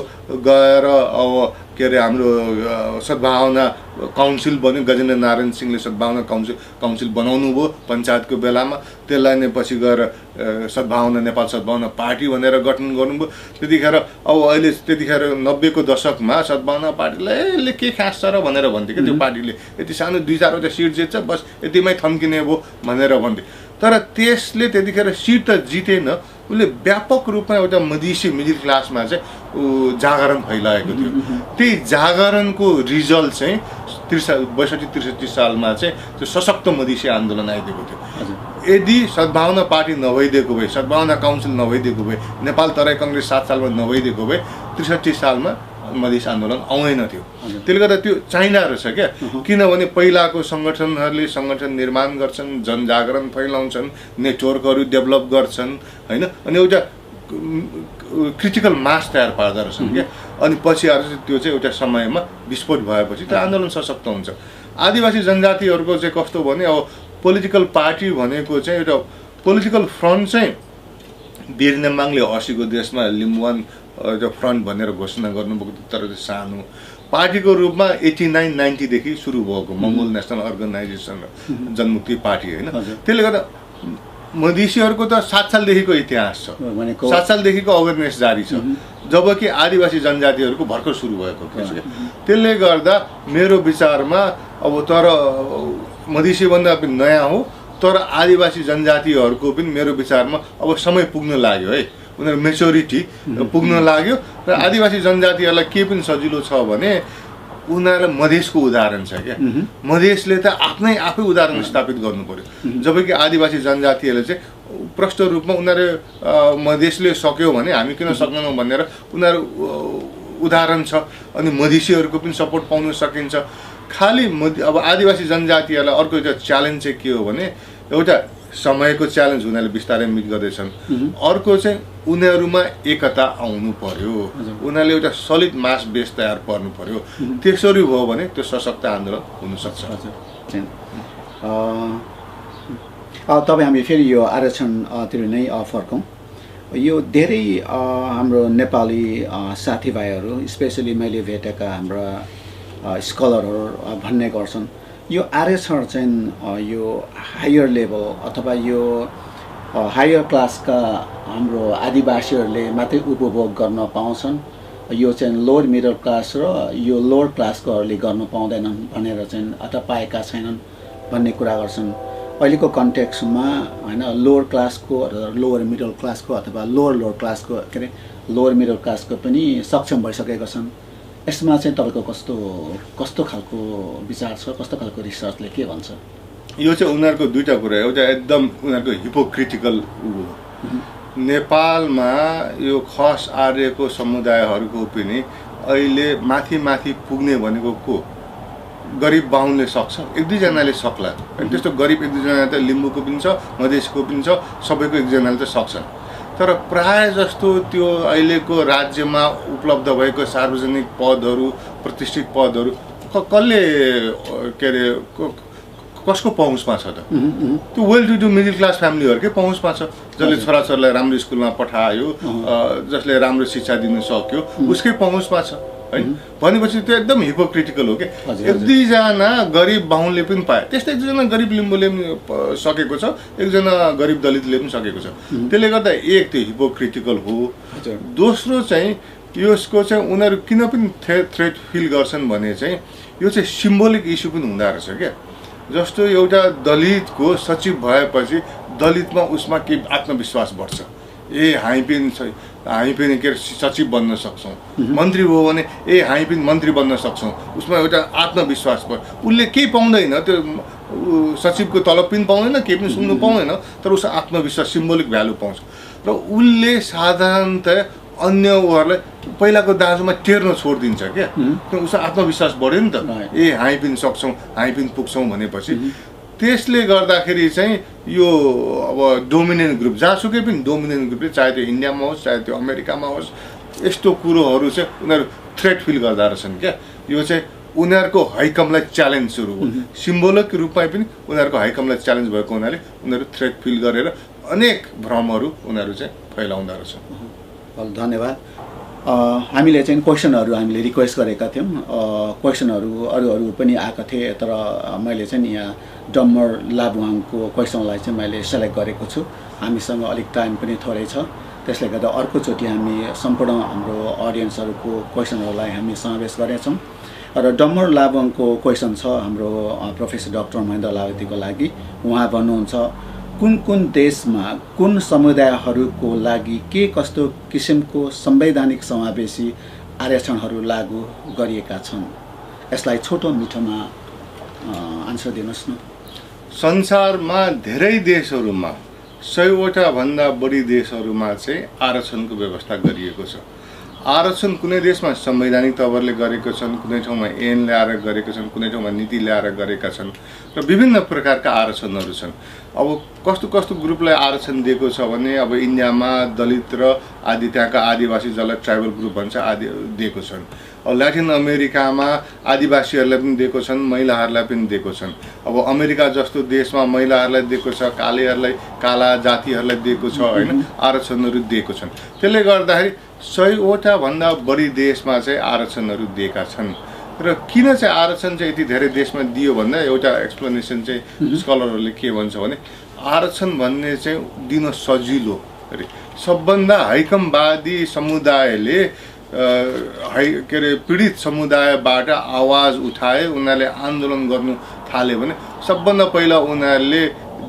गएर अब के अरे हाम्रो सद्भावना काउन्सिल बन्यो, गजेन्द्र नारायण सिंहले सद्भावना काउन्सिल बनाउनु भयो पञ्चायतको बेलामा। त्यसलाई नै पछि गएर सद्भावना नेपाल सद्भावना पार्टी भनेर गठन गर्नुभयो। त्यतिखेर अब अहिले त्यतिखेर 90 को दशकमा सद्भावना पार्टीलाई यसले के खास छ र भनेर भन्थ्यो कि त्यो पार्टीले यति सानो 2-4वटा सिट जित्छ बस यतिमै थम्किने भयो भनेर भन्थ्यो। तर त्यसले त्यतिखेर सिट त जितेन, उसले व्यापक रूपमा एउटा मधेसी मिडल क्लासमा चाहिँ जागरण फैलाएको थियो। त्यही जागरणको रिजल्ट चाहिँ 62-63 सालमा चाहिँ त्यो सशक्त मधेसी आन्दोलन आइदिएको थियो। यदि सद्भावना पार्टी नभइदिएको भए, सद्भावना काउन्सिल नभइदिएको भए, नेपाल तराई कङ्ग्रेस 7 सालमा नभइदिएको भए 63 सालमा मधेस आन्दोलन आउँदैन थियो। त्यसले गर्दा त्यो चाहिँदा रहेछ क्या। किनभने पहिलाको सङ्गठनहरूले सङ्गठन निर्माण गर्छन्, जनजागरण फैलाउँछन्, नेटवर्कहरू डेभलप गर्छन् होइन। अनि एउटा क्रिटिकल मास तयार पार्दो रहेछन् क्या। अनि पछि आएर चाहिँ त्यो चाहिँ एउटा समयमा विस्फोट भएपछि त्यो आन्दोलन सशक्त हुन्छ। आदिवासी जनजातिहरूको चाहिँ कस्तो भने अब पोलिटिकल पार्टी भनेको चाहिँ एउटा पोलिटिकल फ्रन्ट चाहिँ वीर नेम्बाङले 80 को देशमा लिम्बुवान एउटा फ्रन्ट भनेर घोषणा गर्नुभएको, तर चाहिँ सानो पार्टीको रूपमा 89-90 देखि सुरु भएको मङ्गोल नेसनल अर्गनाइजेसन जनमुक्ति पार्टी होइन। त्यसले गर्दा मधेसीहरूको त 7 सालदेखिको इतिहास छ, 7 सालदेखिको अवेरनेस जारी छ, जबकि आदिवासी जनजातिहरूको भर्खर सुरु भएको केस। त्यसले गर्दा मेरो विचारमा अब तर मधेसीभन्दा पनि नयाँ हो, तर आदिवासी जनजातिहरूको पनि मेरो विचारमा अब समय पुग्न लाग्यो है, उनीहरू मेच्योरिटी पुग्न लाग्यो। र आदिवासी जनजातिहरूलाई के पनि सजिलो छ भने उनीहरूलाई मधेसको उदाहरण छ क्या। मधेसले त आफै उदाहरण स्थापित गर्नु पर्यो, जबकि आदिवासी जनजातिहरूले चाहिँ प्रष्ट रूपमा उनीहरू मधेसले सक्यो भने हामी किन सक्दैनौँ भनेर उनीहरू उदाहरण छ। अनि मधेसीहरूको पनि सपोर्ट पाउन सकिन्छ। खालि अब आदिवासी जनजातिहरूलाई अर्को एउटा च्यालेन्ज चाहिँ के हो भने एउटा समयको च्यालेन्ज उनीहरूले बिस्तारै मिट गर्दैछन्, अर्को चाहिँ उनीहरूमा एकता आउनु पर्यो, उनीहरूले एउटा सलिड मास बेस तयार पार्नु पर्यो। त्यसरी भयो भने त्यो सशक्त आन्दोलन हुनसक्छ। तपाईँ हामी फेरि यो आरक्षणतिर नै फर्कौँ। यो धेरै हाम्रो नेपाली साथीभाइहरू स्पेसली मैले भेटेका हाम्रा स्कलरहरू भन्ने गर्छन् यो आरक्षण चाहिँ यो हायर लेभल अथवा यो हायर क्लासका हाम्रो आदिवासीहरूले मात्रै उपभोग गर्न पाउँछन्, यो चाहिँ लोवर मिडल क्लास र यो लोवर क्लासकोहरूले गर्न पाउँदैनन् भनेर चाहिँ अथवा पाएका छैनन् भन्ने कुरा गर्छन्। अहिलेको कन्टेक्स्टमा होइन लोवर क्लासको लोवर मिडल क्लासको अथवा लोवर क्लासको के अरे लोवर मिडल क्लासको पनि सक्षम भइसकेका छन्। यसमा चाहिँ तपाईँको कस्तो खालको विचार छ, कस्तो खालको रिसर्चले के भन्छ? यो चाहिँ उनीहरूको दुईवटा कुरा, एउटा एकदम उनीहरूको हिपोक्रिटिकल हो। नेपालमा यो खस आर्यको समुदायहरूको पनि अहिले माथि पुग्ने भनेको को? गरिब बाहुनले सक्छ, 1-2जनाले सक्ला। त्यस्तो गरिब 1-2जना त लिम्बूको पनि छ, मधेसको पनि छ, सबैको 1जनाले त सक्छन्। तर प्राय जस्तो त्यो अहिलेको राज्यमा उपलब्ध भएको सार्वजनिक पदहरू, प्रतिष्ठित पदहरू कसले के अरे कसको पहुँचमा छ त? त्यो well to do middle class फ्यामिलीहरूकै पहुँचमा छ, जसले छोराछोरीलाई राम्रो स्कुलमा पठायो, जसले राम्रो शिक्षा दिन सक्यो, उसकै पहुँचमा छ है। भनेपछि त्यो एकदम हिपोक्रिटिकल हो कि 1-2जना गरिब बाहुनले पनि पाए, त्यस्तै 1-2जना गरिब लिम्बूले पनि सकेको छ, 1जना गरिब दलितले पनि सकेको छ। त्यसले गर्दा एक त्यो हिपोक्रिटिकल हो। दोस्रो चाहिँ यसको चाहिँ उनीहरू किन पनि थ्रेट फिल गर्छन् भने चाहिँ यो चाहिँ सिम्बोलिक इस्यु पनि हुँदो रहेछ क्या। जस्तो एउटा दलितको सचिव भएपछि दलितमा उसमा के आत्मविश्वास बढ्छ, हामी पनि के सचिव बन्न सक्छौँ, मन्त्री हो भने हामी पनि मन्त्री बन्न सक्छौँ, उसमा एउटा आत्मविश्वास भयो। उसले केही पाउँदैन, त्यो सचिवको तलब पनि पाउँदैन, केही पनि सुन्नु पाउँदैन, तर उसको आत्मविश्वास सिम्बोलिक भ्यालु पाउँछ। र उसले साधारणतः अन्य उहरूलाई पहिलाको दाजुमा टेर्न छोडिदिन्छ क्या। उसको आत्मविश्वास बढ्यो नि त, हामी पनि सक्छौँ, हामी पनि पुग्छौँ भनेपछि। त्यसले गर्दाखेरि चाहिँ यो अब डोमिनेन्ट ग्रुप जहाँसुकै पनि डोमिनेन्ट ग्रुपले, चाहे त्यो इन्डियामा होस् चाहे त्यो अमेरिकामा होस्, यस्तो कुरोहरू चाहिँ उनीहरू थ्रेट फिल गर्दा रहेछन् क्या। यो चाहिँ उनीहरूको हाइकमलाई च्यालेन्ज सुरु हो, सिम्बोलिक रूपमा पनि उनीहरूको हाइकमलाई च्यालेन्ज भएको हुनाले उनीहरू थ्रेट फिल गरेर अनेक भ्रमहरू उनीहरू चाहिँ फैलाउँदो रहेछ। धन्यवाद। हामीले चाहिँ क्वेसनहरू हामीले रिक्वेस्ट गरेका थियौँ, क्वेसनहरू अरू पनि आएका थिए, तर मैले चाहिँ यहाँ डम्बर लाबुवाङको क्वेसनलाई चाहिँ मैले सेलेक्ट गरेको छु। हामीसँग अलिक टाइम पनि थोरै छ, त्यसले गर्दा अर्कोचोटि हामी सम्पूर्ण हाम्रो अडियन्सहरूको क्वेसनहरूलाई हामी समावेश गरेछौँ। र डम्बर लाबुवाङको क्वेसन छ हाम्रो प्रोफेसर डाक्टर महेन्द्र लावतीको लागि। उहाँ भन्नुहुन्छ कुन देशमा कुन समुदायहरूको लागि के कस्तो किसिमको संवैधानिक समावेशी आरक्षणहरू लागू गरिएका छन्? यसलाई छोटो मिठोमा आन्सर दिनुहोस् न। संसारमा धेरै देशहरूमा 100वटा भन्दा बढी देशहरूमा चाहिँ आरक्षणको व्यवस्था गरिएको छ। आरक्षण कुनै देशमा संवैधानिक तवरले गरेको छन्, कुनै ठाउँमा ऐन ल्याएर गरेको छन्, कुनै ठाउँमा नीति ल्याएर गरेका छन् र विभिन्न प्रकारका आरक्षणहरू छन्। अब कस्तो कस्तो ग्रुपलाई आरक्षण दिएको छ भने अब इन्डियामा दलित र आदि त्यहाँका आदिवासी जसलाई ट्राइबल ग्रुप भन्छ आदि दिएको छन्। अब ल्याटिन अमेरिकामा आदिवासीहरूलाई पनि दिएको छन्, महिलाहरूलाई पनि दिएको छन्। अब अमेरिका जस्तो देशमा महिलाहरूलाई दिएको छ, काला जातिहरूलाई दिएको छ होइन, आरक्षणहरू दिएको छन्। त्यसले गर्दाखेरि 100वटा भन्दा बढी देशमा चाहिँ आरक्षणहरू दिएका छन्। र किन चाहिँ आरक्षण चाहिँ यति धेरै देशमा दियो भन्दा एउटा एक्सप्लेनेसन चाहिँ स्कलरहरूले के भन्छ भने आरक्षण भन्ने चाहिँ दिन सजिलो अरे सबभन्दा हैकमवादी समुदायले के अरे पीडित समुदायबाट आवाज उठाए, उनीहरूले आन्दोलन गर्नु थाल्यो भने सबभन्दा पहिला उनीहरूले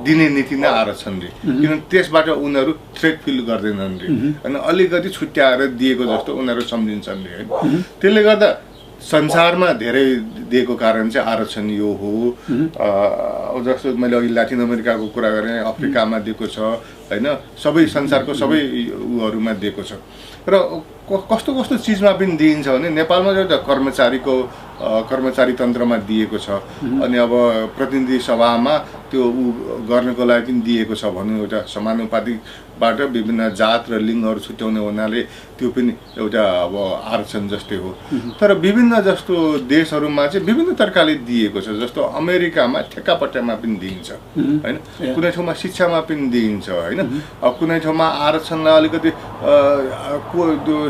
दिने नीति नै आरक्षण रे, किनभने त्यसबाट उनीहरू थ्रेट फिल गर्दैनन् रे अनि अलिकति छुट्याएर दिएको जस्तो उनीहरू सम्झिन्छन् रे होइन। त्यसले गर्दा संसारमा धेरै दिएको कारण चाहिँ आरक्षण यो हो। जस्तो मैले अघि ल्याटिन अमेरिकाको कुरा गरेँ, अफ्रिकामा दिएको छ होइन, सबै संसारको सबै उहरूमा दिएको छ। र कस्तो कस्तो चिजमा पनि दिइन्छ भने नेपालमा एउटा कर्मचारी तन्त्रमा दिएको छ, अनि अब प्रतिनिधि सभामा त्यो गर्नको लागि पनि दिएको छ भनौँ। एउटा समानुपातिकबाट विभिन्न जात र लिङ्गहरू छुट्याउने हुनाले त्यो पनि एउटा अब आरक्षण जस्तै हो। तर विभिन्न जस्तो देशहरूमा चाहिँ विभिन्न तरिकाले दिएको छ। जस्तो अमेरिकामा ठेक्कापट्टामा पनि दिइन्छ होइन, कुनै ठाउँमा शिक्षामा पनि दिइन्छ होइन, अब कुनै ठाउँमा आरक्षणलाई अलिकति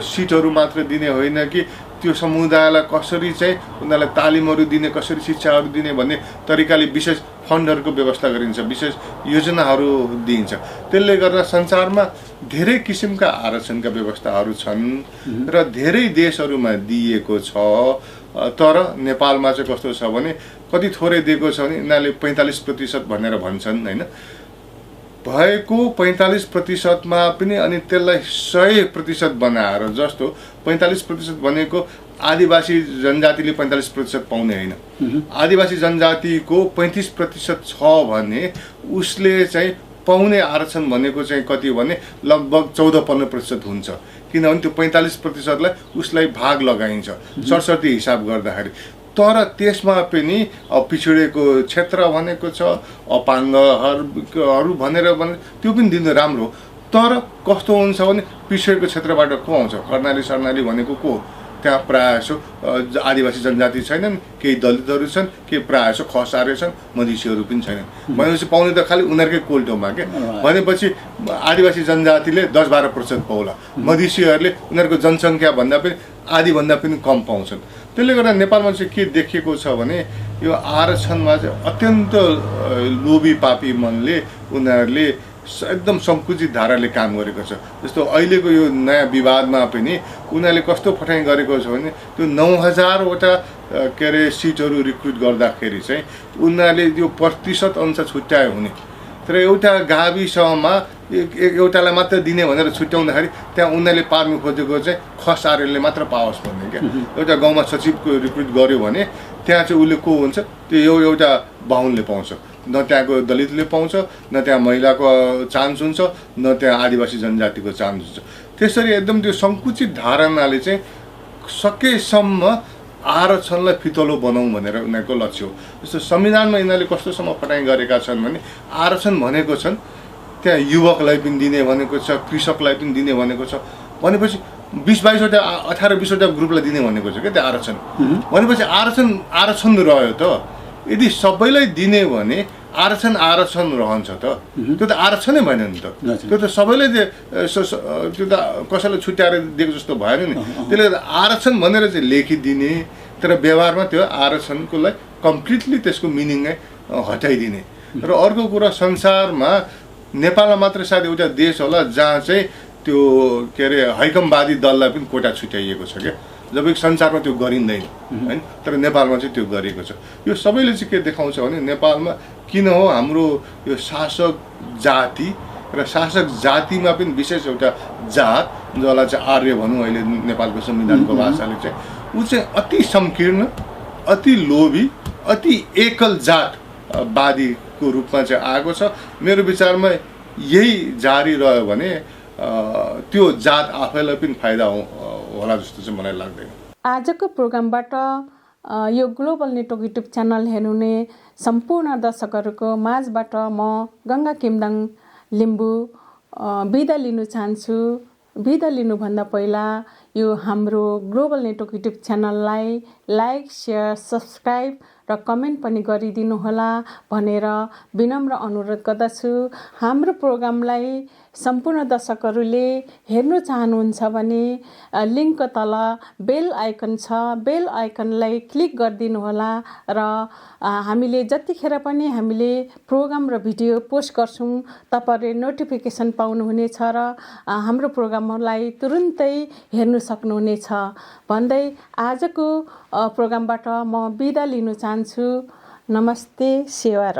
सिटहरू मात्र दिने होइन कि त्यो समुदायलाई कसरी चाहिँ उनीहरूलाई तालिमहरू दिने, कसरी शिक्षाहरू दिने भन्ने तरिकाले विशेष फन्डहरूको व्यवस्था गरिन्छ, विशेष योजनाहरू दिइन्छ। त्यसले गर्दा संसारमा धेरै किसिमका आरक्षणका व्यवस्थाहरू छन् र धेरै देशहरूमा दिइएको छ। तर नेपालमा चाहिँ कस्तो छ भने कति थोरै दिएको छ भने यिनीहरूले 45% भनेर भन्छन् होइन, भएको 45%मा पनि अनि त्यसलाई 100% बनाएर, जस्तो 45% भनेको आदिवासी जनजातिले 45% पाउने होइन, आदिवासी जनजातिको 35% छ भने उसले चाहिँ पाउने आरक्षण भनेको चाहिँ कति भने लगभग 14-15% हुन्छ, किनभने त्यो 45%लाई उसलाई भाग लगाइन्छ सरसर्ती हिसाब गर्दाखेरि। तर त्यसमा पनि पिछडिएको क्षेत्र भनेको छ, अपाङ्गहरू भनेर त्यो पनि दिनु राम्रो। तर कस्तो हुन्छ भने पिछडिएको क्षेत्रबाट को आउँछ, कर्णाली सर्णाली भनेको को, त्यहाँ प्रायः आदिवासी जनजाति छैनन्, केही दलितहरू छन्, केही प्रायः खसारे छन्, मधेसीहरू पनि छैनन्। भनेपछि पाउने त खालि उनीहरूकै कोल्टोमा के, भनेपछि आदिवासी जनजातिले 10-12% पाउला, मधेसीहरूले उनीहरूको जनसङ्ख्या भन्दा पनि आधीभन्दा पनि कम पाउँछन्। त्यसले गर्दा नेपालमा चाहिँ के देखिएको छ भने यो आरक्षणमा चाहिँ अत्यन्त लोभी पापी मनले उनीहरूले एकदम सङ्कुचित धाराले काम गरेको छ। जस्तो अहिलेको यो नयाँ विवादमा पनि उनीहरूले कस्तो फटाइ गरेको छ भने त्यो 9000वटा के अरे सिटहरू रिक्रुट गर्दाखेरि चाहिँ उनीहरूले त्यो प्रतिशत अनुसार छुट्यायो हुने, तर एउटा गाविसमा एउटालाई मात्र दिने भनेर छुट्याउँदाखेरि त्यहाँ उनीहरूले पार्नु खोजेको चाहिँ खसारेले मात्र पाओस् भन्ने क्या। एउटा गाउँमा सचिवको रिक्रुट गर्यो भने त्यहाँ चाहिँ उसले को हुन्छ, त्यो एउटा बाहुनले पाउँछ, न त्यहाँको दलितले पाउँछ, न त्यहाँ महिलाको चान्स हुन्छ, न त्यहाँ आदिवासी जनजातिको चान्स हुन्छ। त्यसरी एकदम त्यो सङ्कुचित धारणाले चाहिँ सकेसम्म आरक्षणलाई फितलो बनाउँ भनेर उनीहरूको लक्ष्य हो। जस्तो संविधानमा यिनीहरूले कस्तोसम्म फटाइ गरेका छन् भने आरक्षण भनेको छन् त्यहाँ युवकलाई पनि दिने भनेको छ, कृषकलाई पनि दिने भनेको छ, भनेपछि 20-22वटा 18-20वटा ग्रुपलाई दिने भनेको छ क्या त्यो आरक्षण। भनेपछि आरक्षण रह्यो त, यदि सबैलाई दिने भने आरक्षण रहन्छ त, त्यो त आरक्षणै भएन नि त, त्यो त सबैलाई त्यो त कसैलाई छुट्याएर दिएको जस्तो भएन नि। त्यसले गर्दा आरक्षण भनेर चाहिँ लेखिदिने, तर व्यवहारमा त्यो आरक्षणको लागि कम्प्लिटली त्यसको मिनिङ नै हटाइदिने। र अर्को कुरा, संसारमा नेपालमा मात्र सायद एउटा देश होला जहाँ चाहिँ त्यो के अरे हैकमवादी दललाई पनि कोटा छुट्याइएको छ क्या, जब संसारमा त्यो गरिँदैन होइन, तर नेपालमा चाहिँ त्यो गरिएको छ। यो सबैले चाहिँ के देखाउँछ भने नेपालमा किन हो हाम्रो यो शासक जाति र शासक जातिमा पनि विशेष एउटा जात जसलाई चाहिँ आर्य भनौँ अहिले नेपालको संविधानको भाषाले चाहिँ, ऊ चाहिँ अति सङ्कीर्ण, अति लोभी, अति एकल जातवादीको रूपमा चाहिँ आएको छ। मेरो विचारमा यही जारी रह्यो भने त्यो जात आफैलाई पनि फाइदा होला जस्तो चाहिँ मलाई लाग्दैन। आजको प्रोग्रामबाट यो ग्लोबल नेटवर्क युट्युब च्यानल हेर्नुहुने सम्पूर्ण दर्शकहरूको माझबाट म गङ्गा किमदाङ लिम्बू बिदा लिनु चाहन्छु। बिदा लिनुभन्दा पहिला यो हाम्रो ग्लोबल नेटवर्क युट्युब च्यानललाई लाइक, सेयर, सब्सक्राइब र कमेन्ट पनि गरिदिनुहोला भनेर विनम्र अनुरोध गर्दछु। हाम्रो प्रोग्रामलाई सम्पूर्ण दर्शकहरूले हेर्नु चाहनुहुन्छ भने लिङ्कको तल बेल आइकन छ, बेल आइकनलाई क्लिक गरिदिनुहोला र हामीले जतिखेर पनि हामीले प्रोग्राम र भिडियो पोस्ट गर्छौँ तपाईँहरूले नोटिफिकेसन पाउनुहुनेछ र हाम्रो प्रोग्रामलाई तुरुन्तै हेर्नु सक्नुहुनेछ भन्दै आजको प्रोग्रामबाट म बिदा लिन चाहन्छु। नमस्ते, सेवा र